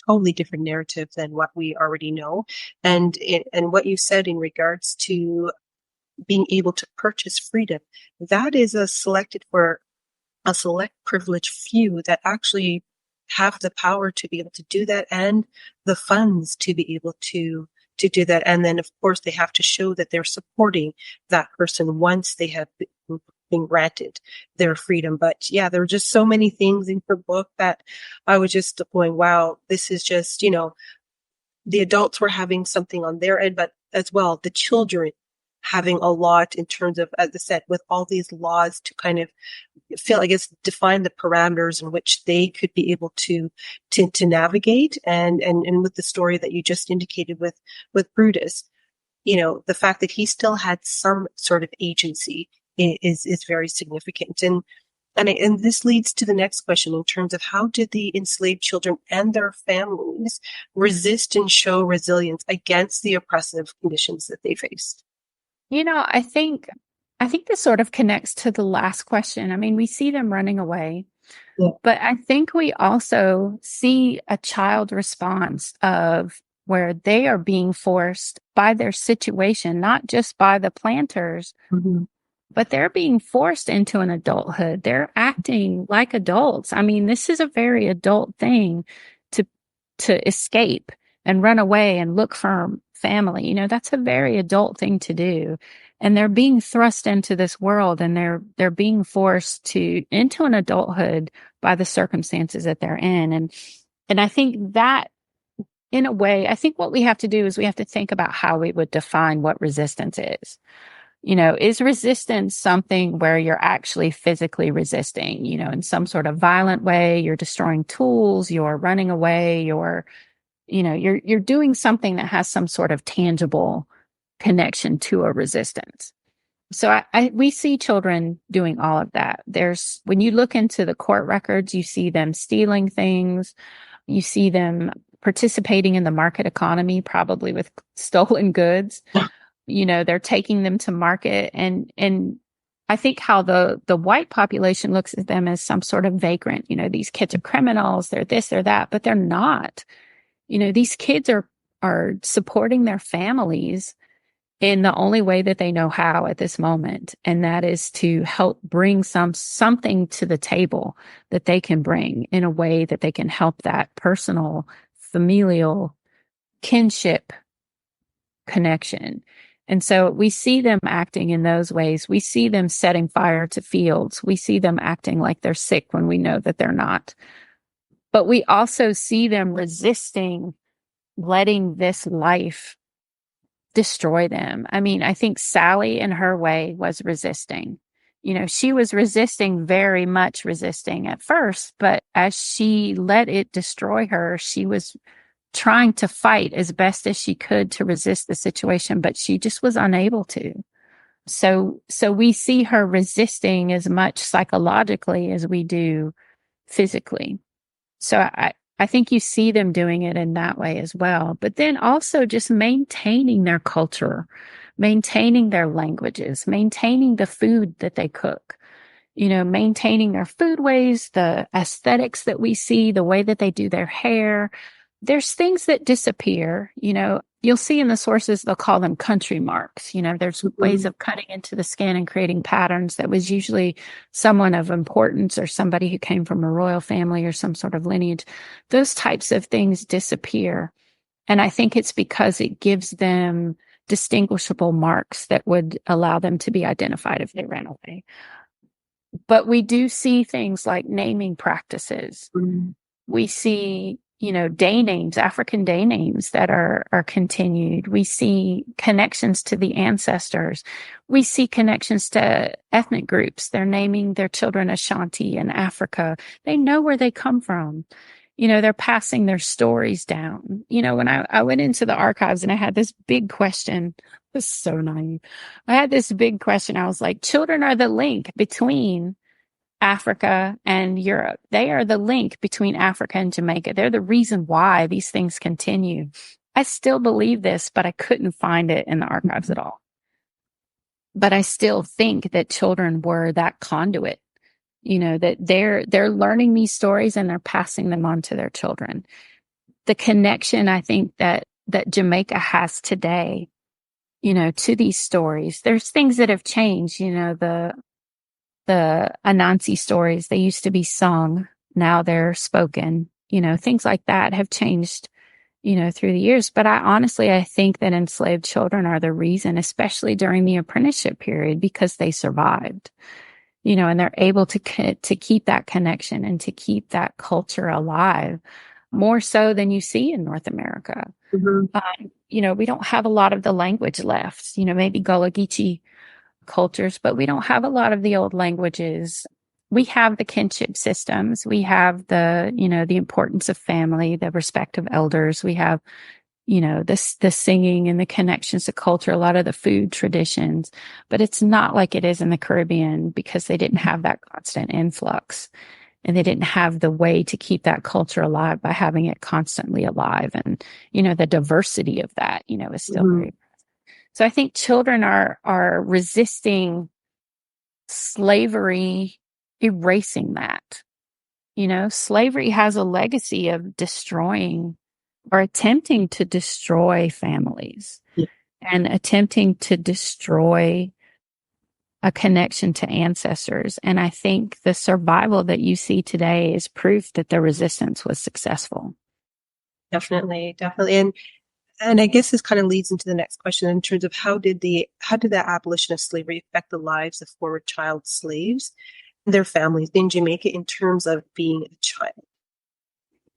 [SPEAKER 4] totally different narrative than what we already know. And what you said in regards to being able to purchase freedom, that is a select privileged few that actually have the power to be able to do that, and the funds to be able to do that. And then of course they have to show that they're supporting that person once they have been granted their freedom. But yeah, there were just so many things in her book that I was just going, wow, this is just, you know, the adults were having something on their end, but as well, the children having a lot in terms of, as I said, with all these laws to kind of define the parameters in which they could be able to navigate. And with the story that you just indicated with Brutus, you know, the fact that he still had some sort of agency is very significant. And this leads to the next question in terms of how did the enslaved children and their families resist and show resilience against the oppressive conditions that they faced?
[SPEAKER 3] You know, I think this sort of connects to the last question. I mean, we see them running away, but I think we also see a child response of where they are being forced by their situation, not just by the planters, but they're being forced into an adulthood. They're acting like adults. I mean, this is a very adult thing to escape and run away and look for family. You know, that's a very adult thing to do. And they're being thrust into this world, and they're being forced into an adulthood by the circumstances that they're in. And I think that, in a way, I think what we have to do is we have to think about how we would define what resistance is. Is resistance something where you're actually physically resisting, in some sort of violent way? You're destroying tools, you're running away, you're doing something that has some sort of tangible connection to a resistance. So we see children doing all of that. When you look into the court records, you see them stealing things. You see them participating in the market economy, probably with stolen goods. They're taking them to market. And I think how the white population looks at them as some sort of vagrant. These kids are criminals, they're this, they're that, but they're not. These kids are supporting their families in the only way that they know how at this moment. And that is to help bring something to the table that they can bring in a way that they can help that personal, familial kinship connection. And so we see them acting in those ways. We see them setting fire to fields. We see them acting like they're sick when we know that they're not. But we also see them resisting letting this life destroy them. I mean, I think Sally in her way was resisting. She was resisting, very much resisting at first, but as she let it destroy her, she was trying to fight as best as she could to resist the situation, but she just was unable to. So we see her resisting as much psychologically as we do physically. So I think you see them doing it in that way as well. But then also just maintaining their culture, maintaining their languages, maintaining the food that they cook, maintaining their foodways, the aesthetics that we see, the way that they do their hair. There's things that disappear. You'll see in the sources, they'll call them country marks. There's ways of cutting into the skin and creating patterns that was usually someone of importance or somebody who came from a royal family or some sort of lineage. Those types of things disappear. And I think it's because it gives them distinguishable marks that would allow them to be identified if they ran away. But we do see things like naming practices. We see day names, African day names that are continued. We see connections to the ancestors. We see connections to ethnic groups. They're naming their children Ashanti in Africa. They know where they come from. They're passing their stories down. When I went into the archives and I had this big question, this is so naive. I had this big question. I was like, children are the link between Africa and Europe. They are the link between Africa and Jamaica. They're the reason why these things continue. I still believe this, but I couldn't find it in the archives at all. But I still think that children were that conduit, that they're learning these stories and they're passing them on to their children. The connection I think that Jamaica has today, to these stories. There's things that have changed, the Anansi stories, they used to be sung. Now they're spoken, things like that have changed, through the years. But I think that enslaved children are the reason, especially during the apprenticeship period, because they survived, and they're able to keep that connection and to keep that culture alive more so than you see in North America. We don't have a lot of the language left, maybe Gullah Geechee cultures, but we don't have a lot of the old languages. We have the kinship systems. We have the importance of family, the respect of elders. We have, the singing and the connections to culture, a lot of the food traditions, but it's not like it is in the Caribbean because they didn't have that constant influx and they didn't have the way to keep that culture alive by having it constantly alive. And, the diversity of that, is still very. So I think children are resisting slavery, erasing that. Slavery has a legacy of destroying or attempting to destroy families and attempting to destroy a connection to ancestors. And I think the survival that you see today is proof that the resistance was successful.
[SPEAKER 4] Definitely. And I guess this kind of leads into the next question in terms of how did the abolition of slavery affect the lives of former child slaves and their families in Jamaica in terms of being a child?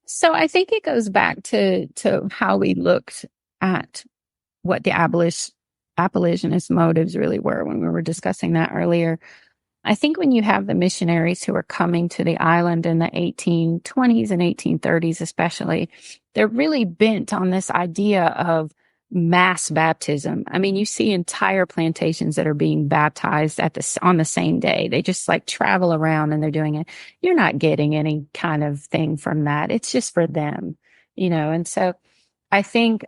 [SPEAKER 3] So I think it goes back to how we looked at what the abolitionist motives really were when we were discussing that earlier. I think when you have the missionaries who are coming to the island in the 1820s and 1830s especially, they're really bent on this idea of mass baptism. I mean, you see entire plantations that are being baptized on the same day. They just like travel around and they're doing it. You're not getting any kind of thing from that. It's just for them, and so I think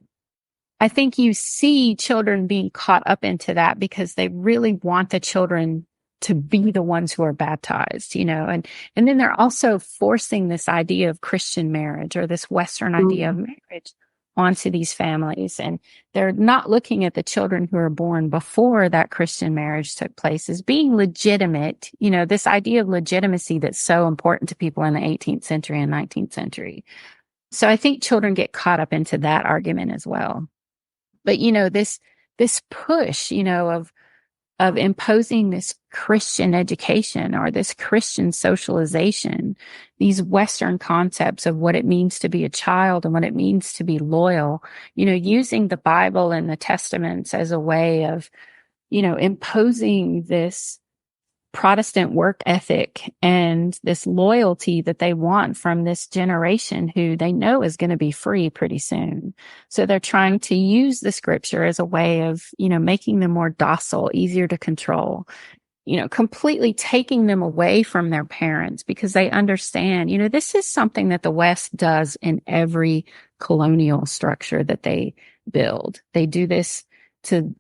[SPEAKER 3] you see children being caught up into that because they really want the children to be the ones who are baptized, and then they're also forcing this idea of Christian marriage or this Western idea of marriage onto these families. And they're not looking at the children who are born before that Christian marriage took place as being legitimate, this idea of legitimacy that's so important to people in the 18th century and 19th century. So I think children get caught up into that argument as well. But, this push, of imposing this Christian education or this Christian socialization, these Western concepts of what it means to be a child and what it means to be loyal, using the Bible and the Testaments as a way of, imposing this Protestant work ethic and this loyalty that they want from this generation who they know is going to be free pretty soon. So they're trying to use the scripture as a way of, making them more docile, easier to control, completely taking them away from their parents because they understand, this is something that the West does in every colonial structure that they build. They do this to,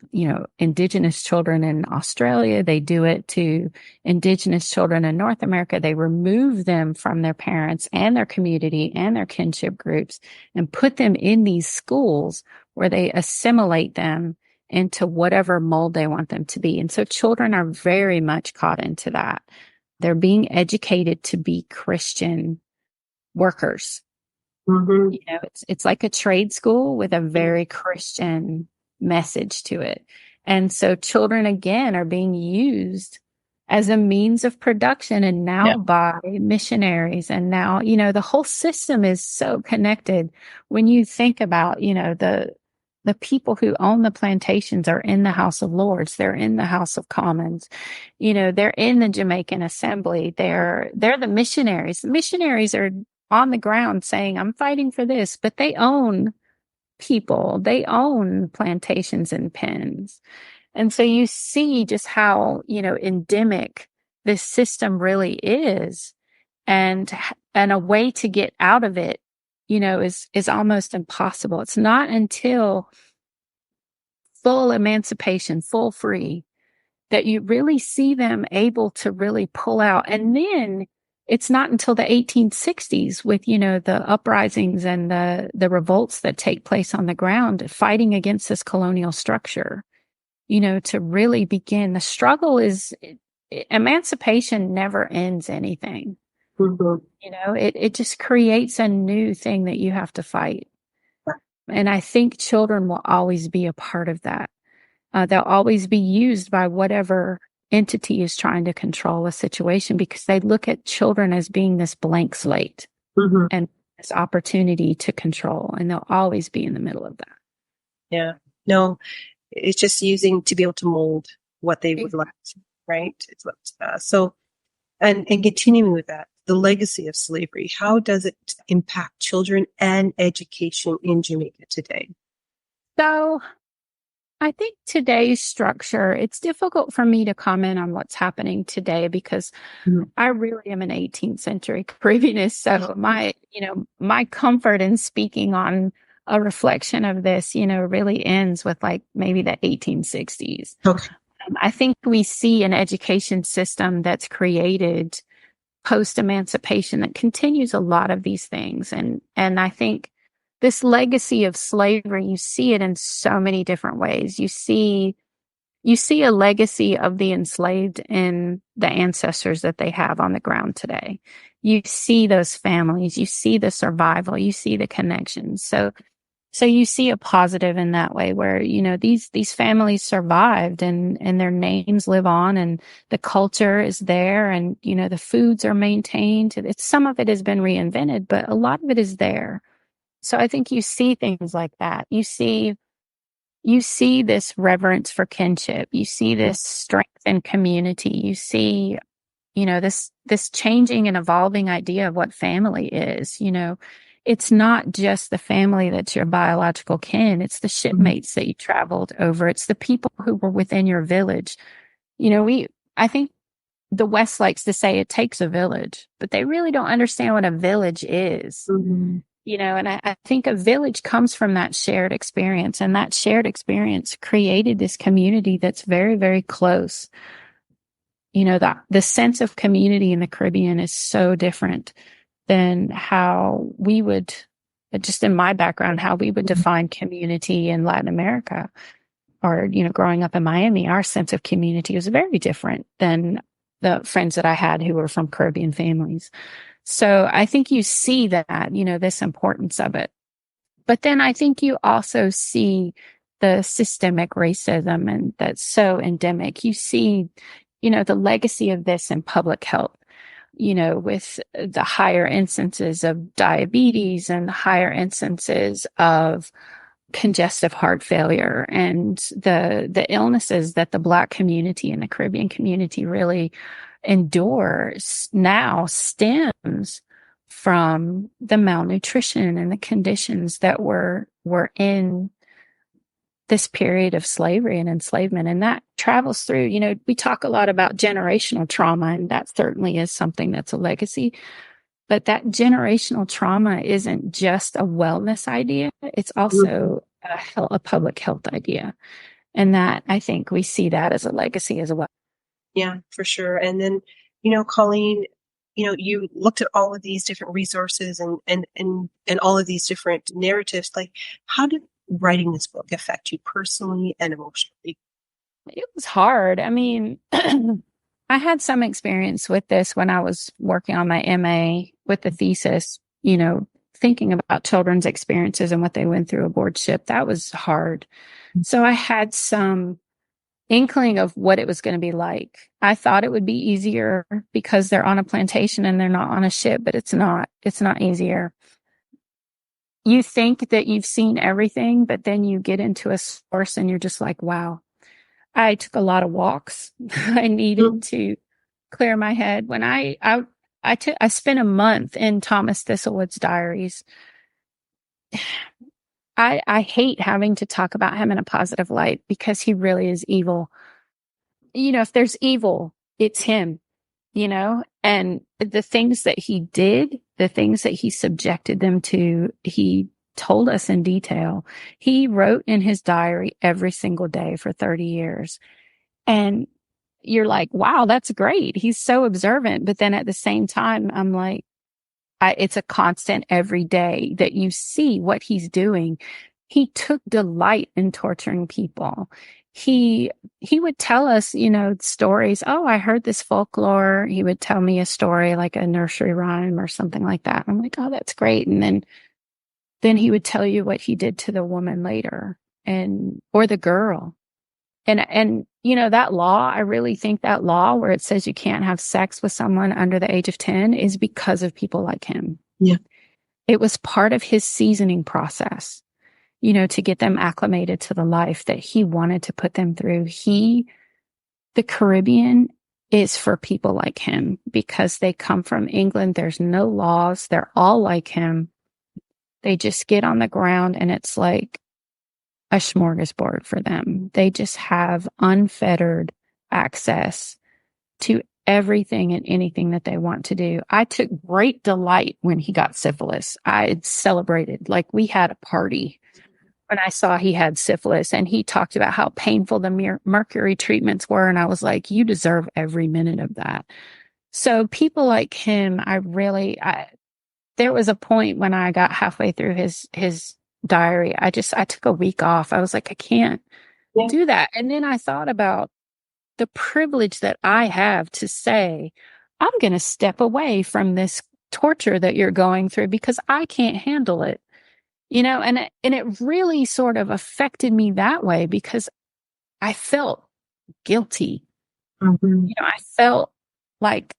[SPEAKER 3] indigenous children in Australia. They do it to indigenous children in North America. They remove them from their parents and their community and their kinship groups and put them in these schools where they assimilate them into whatever mold they want them to be. And so children are very much caught into that. They're being educated to be Christian workers.
[SPEAKER 4] Mm-hmm.
[SPEAKER 3] It's like a trade school with a very Christian message to it. And so children again are being used as a means of production and now by missionaries. And now, the whole system is so connected. When you think about, the people who own the plantations are in the House of Lords. They're in the House of Commons. They're in the Jamaican Assembly. They're the missionaries. The missionaries are on the ground saying, I'm fighting for this, but they own people. They own plantations and pens. And so you see just how, endemic this system really is. And a way to get out of it, is almost impossible. It's not until full emancipation, full free, that you really see them able to really pull out. And then it's not until the 1860s with, the uprisings and the revolts that take place on the ground fighting against this colonial structure, to really begin. The struggle is emancipation never ends anything.
[SPEAKER 4] Mm-hmm.
[SPEAKER 3] It just creates a new thing that you have to fight. And I think children will always be a part of that. They'll always be used by whatever entity is trying to control a situation because they look at children as being this blank slate and this opportunity to control. And they'll always be in the middle of that.
[SPEAKER 4] Yeah. No, it's just using to be able to mold what they would like, right? It's what, and continuing with that, the legacy of slavery, how does it impact children and education in Jamaica today?
[SPEAKER 3] So I think today's structure, it's difficult for me to comment on what's happening today because I really am an 18th century Caribbeanist. So my comfort in speaking on a reflection of this, really ends with like maybe the 1860s.
[SPEAKER 4] Okay.
[SPEAKER 3] I think we see an education system that's created post-emancipation that continues a lot of these things. And I think this legacy of slavery, you see it in so many different ways. You see a legacy of the enslaved in the ancestors that they have on the ground today. You see those families, you see the survival, you see the connections. So you see a positive in that way where, these families survived and their names live on and the culture is there and, the foods are maintained. Some of it has been reinvented, but a lot of it is there. So I think you see things like that. You see you see this reverence for kinship. You see this strength in community. You see, this changing and evolving idea of what family is. It's not just the family that's your biological kin. It's the shipmates that you traveled over. It's the people who were within your village. I think the West likes to say it takes a village, but they really don't understand what a village is. And I think a village comes from that shared experience, and that shared experience created this community that's very, very close. The sense of community in the Caribbean is so different than how we would, just in my background, how we would define community in Latin America or, growing up in Miami. Our sense of community was very different than the friends that I had who were from Caribbean families. So I think you see that, this importance of it. But then I think you also see the systemic racism, and that's so endemic. You see, the legacy of this in public health, with the higher instances of diabetes and the higher instances of congestive heart failure and the illnesses that the Black community and the Caribbean community really endures now stems from the malnutrition and the conditions that were in this period of slavery and enslavement. And that travels through, we talk a lot about generational trauma, and that certainly is something that's a legacy. But that generational trauma isn't just a wellness idea. It's also a public health idea. And that, I think we see that as a legacy as well.
[SPEAKER 4] Yeah, for sure. And then, Colleen, you looked at all of these different resources and all of these different narratives. Like, how did writing this book affect you personally and emotionally?
[SPEAKER 3] It was hard. I mean, I had some experience with this when I was working on my MA with the thesis, thinking about children's experiences and what they went through aboard ship. That was hard. So I had some inkling of what it was going to be like. I thought it would be easier because they're on a plantation and they're not on a ship, but it's not. It's not easier. You think that you've seen everything, but then you get into a source and you're just like, wow. I took a lot of walks. I needed to clear my head. When I spent a month in Thomas Thistlewood's diaries. I hate having to talk about him in a positive light because he really is evil. If there's evil, it's him, and the things that he did, the things that he subjected them to, he told us in detail. He wrote in his diary every single day for 30 years. And you're like, wow, that's great. He's so observant. But then at the same time, I'm like, it's a constant every day that you see what he's doing. He took delight in torturing people. He would tell us, stories. Oh, I heard this folklore. He would tell me a story, like a nursery rhyme or something like that. I'm like, oh, that's great. And then he would tell you what he did to the woman later or the girl. And that law, I really think that law where it says you can't have sex with someone under the age of 10 is because of people like him.
[SPEAKER 4] Yeah.
[SPEAKER 3] It was part of his seasoning process, to get them acclimated to the life that he wanted to put them through. The Caribbean is for people like him because they come from England. There's no laws. They're all like him. They just get on the ground and it's like a smorgasbord for them. They just have unfettered access to everything and anything that they want to do. I took great delight when he got syphilis. I celebrated, like we had a party when I saw he had syphilis, and he talked about how painful the mercury treatments were. And I was like, you deserve every minute of that. So people like him, there was a point when I got halfway through his diary. I took a week off. I was like, I can't do that. And then I thought about the privilege that I have to say, I'm going to step away from this torture that you're going through because I can't handle it. And it really sort of affected me that way because I felt guilty. I felt like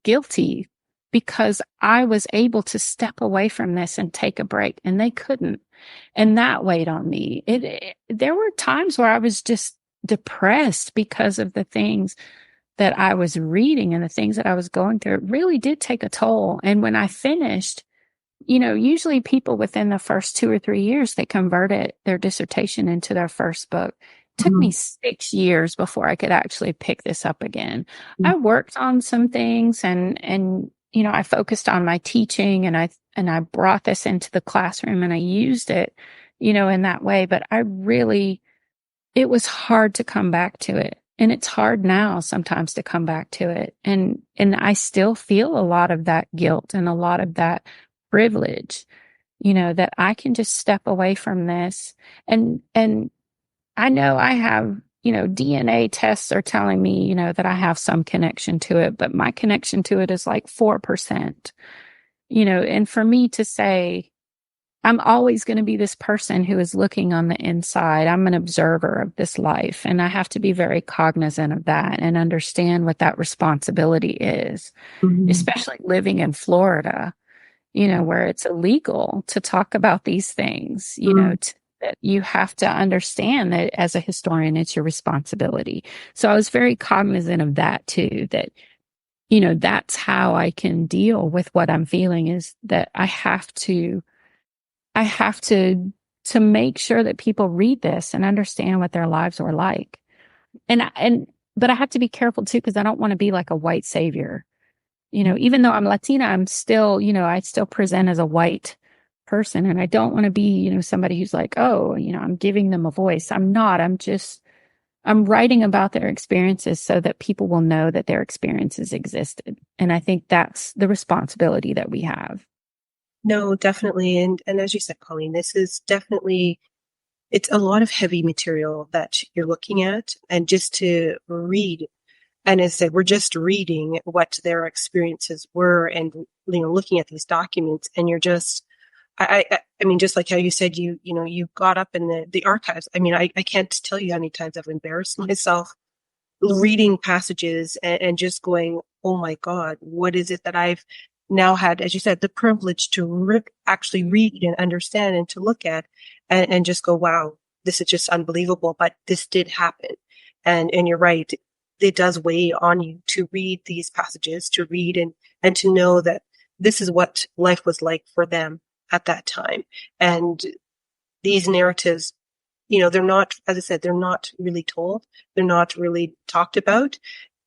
[SPEAKER 3] guilty because I was able to step away from this and take a break, and they couldn't. And that weighed on me. There were times where I was just depressed because of the things that I was reading and the things that I was going through. It really did take a toll. And when I finished, usually people within the first 2 or 3 years, they converted their dissertation into their first book. It took me 6 years before I could actually pick this up again. I worked on some things and I focused on my teaching, and I brought this into the classroom and I used it, in that way. But it was hard to come back to it. And it's hard now sometimes to come back to it. And I still feel a lot of that guilt and a lot of that privilege, that I can just step away from this. And I know I have, DNA tests are telling me, that I have some connection to it, but my connection to it is like 4%, and for me to say, I'm always going to be this person who is looking on the inside. I'm an observer of this life, and I have to be very cognizant of that and understand what that responsibility is, especially living in Florida, where it's illegal to talk about these things, that you have to understand that as a historian, it's your responsibility. So I was very cognizant of that too, that, that's how I can deal with what I'm feeling, is that I have to make sure that people read this and understand what their lives were like. But I have to be careful too, because I don't want to be like a white savior. Even though I'm Latina, I'm still, I still present as a white person, and I don't want to be, somebody who's like, oh, I'm giving them a voice. I'm not. I'm writing about their experiences so that people will know that their experiences existed. And I think that's the responsibility that we have.
[SPEAKER 4] No, definitely. And as you said, Colleen, this is definitely, it's a lot of heavy material that you're looking at, and just to read. And as I said, we're just reading what their experiences were, and, looking at these documents, and you're just, I mean, just like how you said, you got up in the archives. I mean, I can't tell you how many times I've embarrassed myself reading passages and just going, oh my God, what is it that I've now had, as you said, the privilege to actually read and understand and to look at and just go, wow, this is just unbelievable. But this did happen. And you're right. It does weigh on you to read these passages, to read and to know that this is what life was like for them at that time. And these narratives, they're not, as I said, they're not really told. They're not really talked about,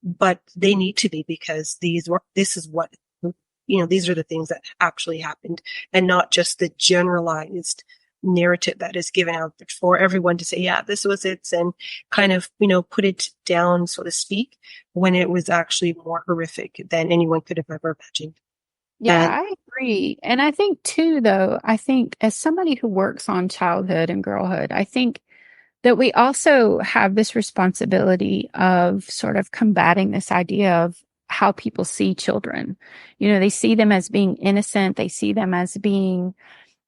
[SPEAKER 4] but they need to be, because these are the things that actually happened, and not just the generalized narrative that is given out for everyone to say, yeah, this was it, and kind of, put it down, so to speak, when it was actually more horrific than anyone could have ever imagined.
[SPEAKER 3] Yeah, I agree. And I think too, though, as somebody who works on childhood and girlhood, I think that we also have this responsibility of sort of combating this idea of how people see children. They see them as being innocent. They see them as being,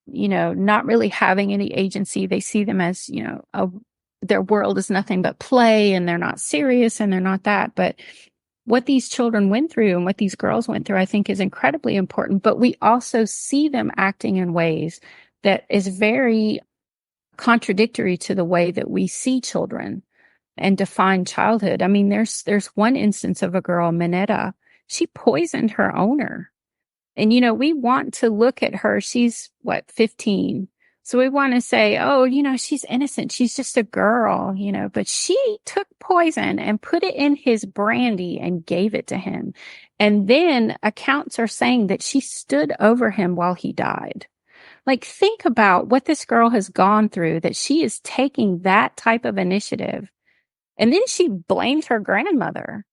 [SPEAKER 3] not really having any agency. They see them as, their world is nothing but play, and they're not serious, and they're not that. But what these children went through and what these girls went through, I think, is incredibly important. But we also see them acting in ways that is very contradictory to the way that we see children and define childhood. I mean, there's one instance of a girl, Minetta. She poisoned her owner. And, we want to look at her. She's 15. So we want to say, oh, she's innocent. She's just a girl, but she took poison and put it in his brandy and gave it to him. And then accounts are saying that she stood over him while he died. Like, think about what this girl has gone through, that she is taking that type of initiative. And then she blamed her grandmother.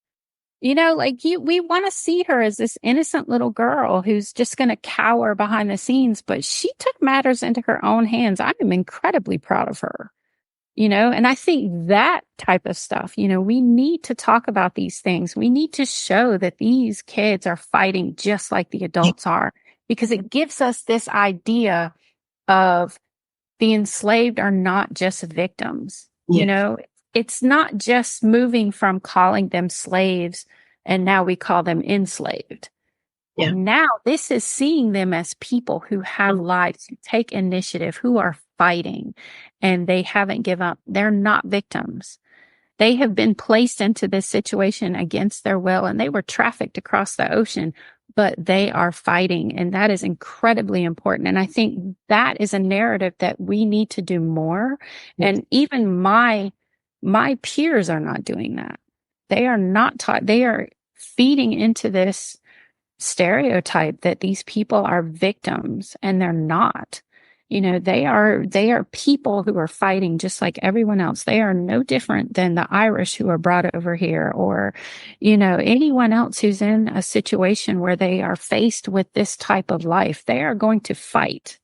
[SPEAKER 3] We want to see her as this innocent little girl who's just going to cower behind the scenes, but she took matters into her own hands. I am incredibly proud of her, and I think that type of stuff, we need to talk about these things. We need to show that these kids are fighting just like the adults are, because it gives us this idea of the enslaved are not just victims, It's not just moving from calling them slaves and now we call them enslaved.
[SPEAKER 4] Yeah.
[SPEAKER 3] Now this is seeing them as people who have lives, who take initiative, who are fighting, and they haven't given up. They're not victims. They have been placed into this situation against their will, and they were trafficked across the ocean, but they are fighting, and that is incredibly important. And I think that is a narrative that we need to do more. And even my peers are not doing that. They are not taught. They are feeding into this stereotype that these people are victims, and they're not. They are people who are fighting just like everyone else. They are no different than the Irish who are brought over here, or anyone else who's in a situation where they are faced with this type of life. They are going to fight.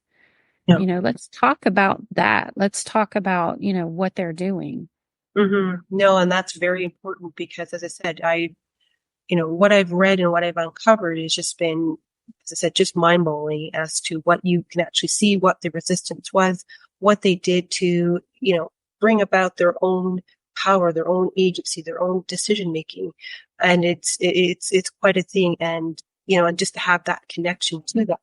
[SPEAKER 4] Yeah.
[SPEAKER 3] Let's talk about that. Let's talk about what they're doing.
[SPEAKER 4] No, and that's very important because, as I said, what I've read and what I've uncovered has just been, as I said, just mind-blowing as to what you can actually see, what the resistance was, what they did to, bring about their own power, their own agency, their own decision-making. And it's quite a thing. And, and just to have that connection to that,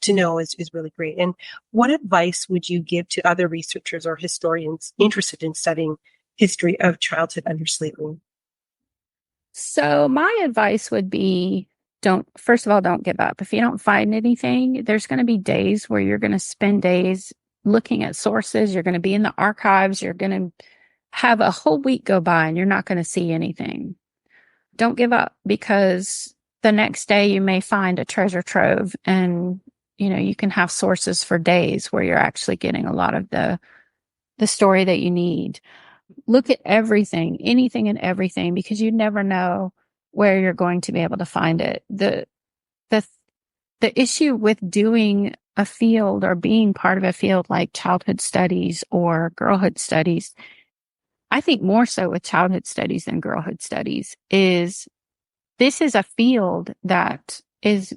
[SPEAKER 4] to know is really great. And what advice would you give to other researchers or historians interested in studying history of childhood under slavery?
[SPEAKER 3] So my advice would be, first of all, don't give up. If you don't find anything, there's going to be days where you're going to spend days looking at sources. You're going to be in the archives. You're going to have a whole week go by and you're not going to see anything. Don't give up, because the next day you may find a treasure trove, and, you can have sources for days where you're actually getting a lot of the story that you need. Look at everything, anything and everything, because you never know where you're going to be able to find it. The issue with doing a field or being part of a field like childhood studies or girlhood studies, I think more so with childhood studies than girlhood studies, is this is a field that is,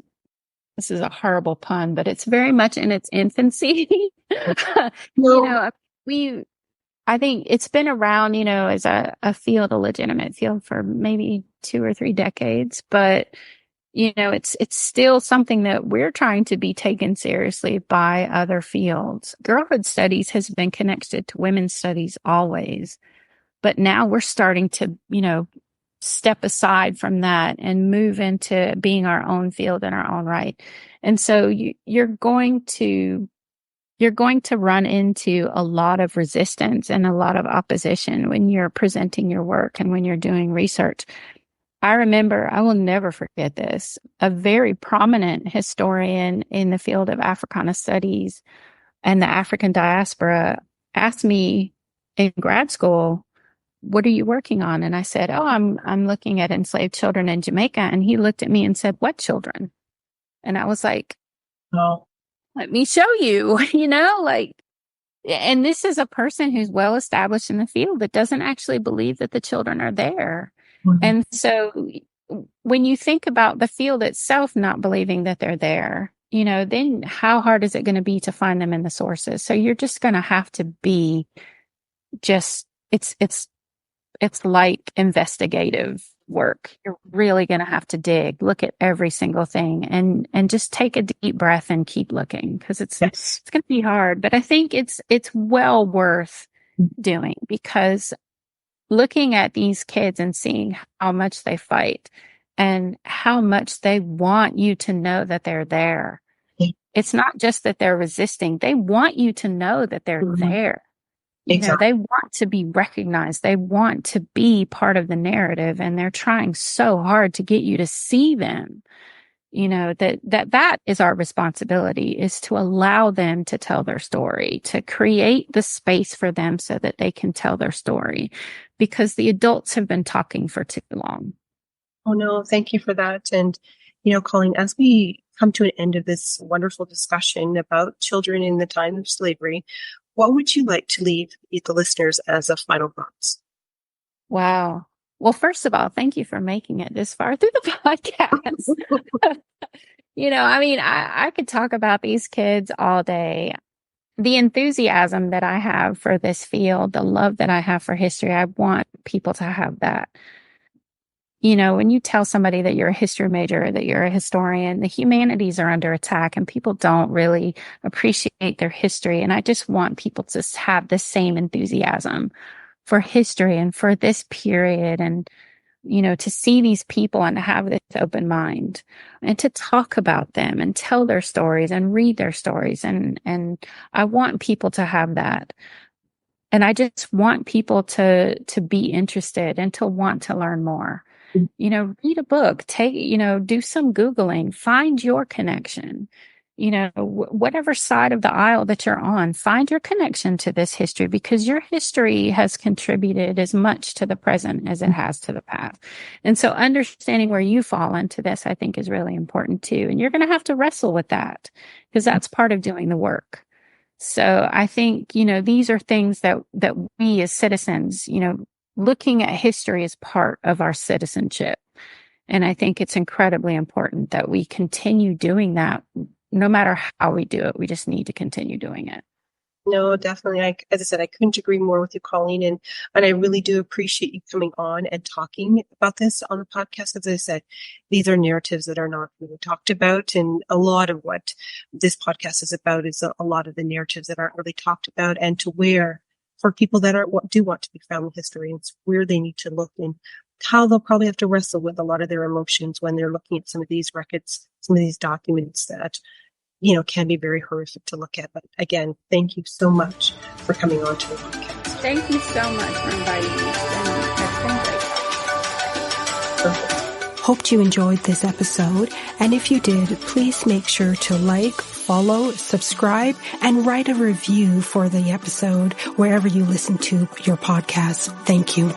[SPEAKER 3] this is a horrible pun, but it's very much in its infancy. I think it's been around, as a field, a legitimate field, for maybe 2 or 3 decades, but it's still something that we're trying to be taken seriously by other fields. Girlhood studies has been connected to women's studies always, but now we're starting to, step aside from that and move into being our own field in our own right. And so you're going to run into a lot of resistance and a lot of opposition when you're presenting your work and when you're doing research. I will never forget this. A very prominent historian in the field of Africana studies and the African diaspora asked me in grad school, "What are you working on?" And I said, "Oh, I'm looking at enslaved children in Jamaica." And he looked at me and said, "What children?" And I was like, "Oh, let me show you," and this is a person who's well established in the field that doesn't actually believe that the children are there. Mm-hmm. And so when you think about the field itself not believing that they're there, then how hard is it going to be to find them in the sources? So you're just going to have to be it's like investigative work. You're really going to have to dig, look at every single thing, and just take a deep breath and keep looking, because it's going to be hard. But I think it's well worth doing, because looking at these kids and seeing how much they fight and how much they want you to know that they're there. It's not just that they're resisting. They want you to know that they're there. Exactly. They want to be recognized. They want to be part of the narrative, and they're trying so hard to get you to see them. That is our responsibility, is to allow them to tell their story, to create the space for them so that they can tell their story, because the adults have been talking for too long.
[SPEAKER 4] Oh, no, thank you for that. And, Colleen, as we come to an end of this wonderful discussion about children in the time of slavery, what would you like to leave the listeners as a final thoughts?
[SPEAKER 3] Wow. Well, first of all, thank you for making it this far through the podcast. I could talk about these kids all day. The enthusiasm that I have for this field, the love that I have for history, I want people to have that. when you tell somebody that you're a history major, that you're a historian, the humanities are under attack and people don't really appreciate their history. And I just want people to have the same enthusiasm for history and for this period, and, to see these people and to have this open mind and to talk about them and tell their stories and read their stories. And I want people to have that. And I just want people to be interested and to want to learn more. Read a book, do some Googling, find your connection, whatever side of the aisle that you're on, find your connection to this history, because your history has contributed as much to the present as it has to the past. And so understanding where you fall into this, I think, is really important too. And you're going to have to wrestle with that, because that's part of doing the work. So I think, these are things that we as citizens, looking at history is part of our citizenship. And I think it's incredibly important that we continue doing that. No matter how we do it, we just need to continue doing it.
[SPEAKER 4] No, definitely. As I said, I couldn't agree more with you, Colleen. And I really do appreciate you coming on and talking about this on the podcast. As I said, these are narratives that are not really talked about. And a lot of what this podcast is about is a lot of the narratives that aren't really talked about, and to where, for people that do want to be family historians, where they need to look and how they'll probably have to wrestle with a lot of their emotions when they're looking at some of these records, some of these documents that can be very horrific to look at. But again, thank you so much for coming on to the podcast.
[SPEAKER 3] Thank you so much for inviting me. It's been great.
[SPEAKER 4] Perfect.
[SPEAKER 1] Hoped you enjoyed this episode. And if you did, please make sure to like, follow, subscribe, and write a review for the episode wherever you listen to your podcast. Thank you.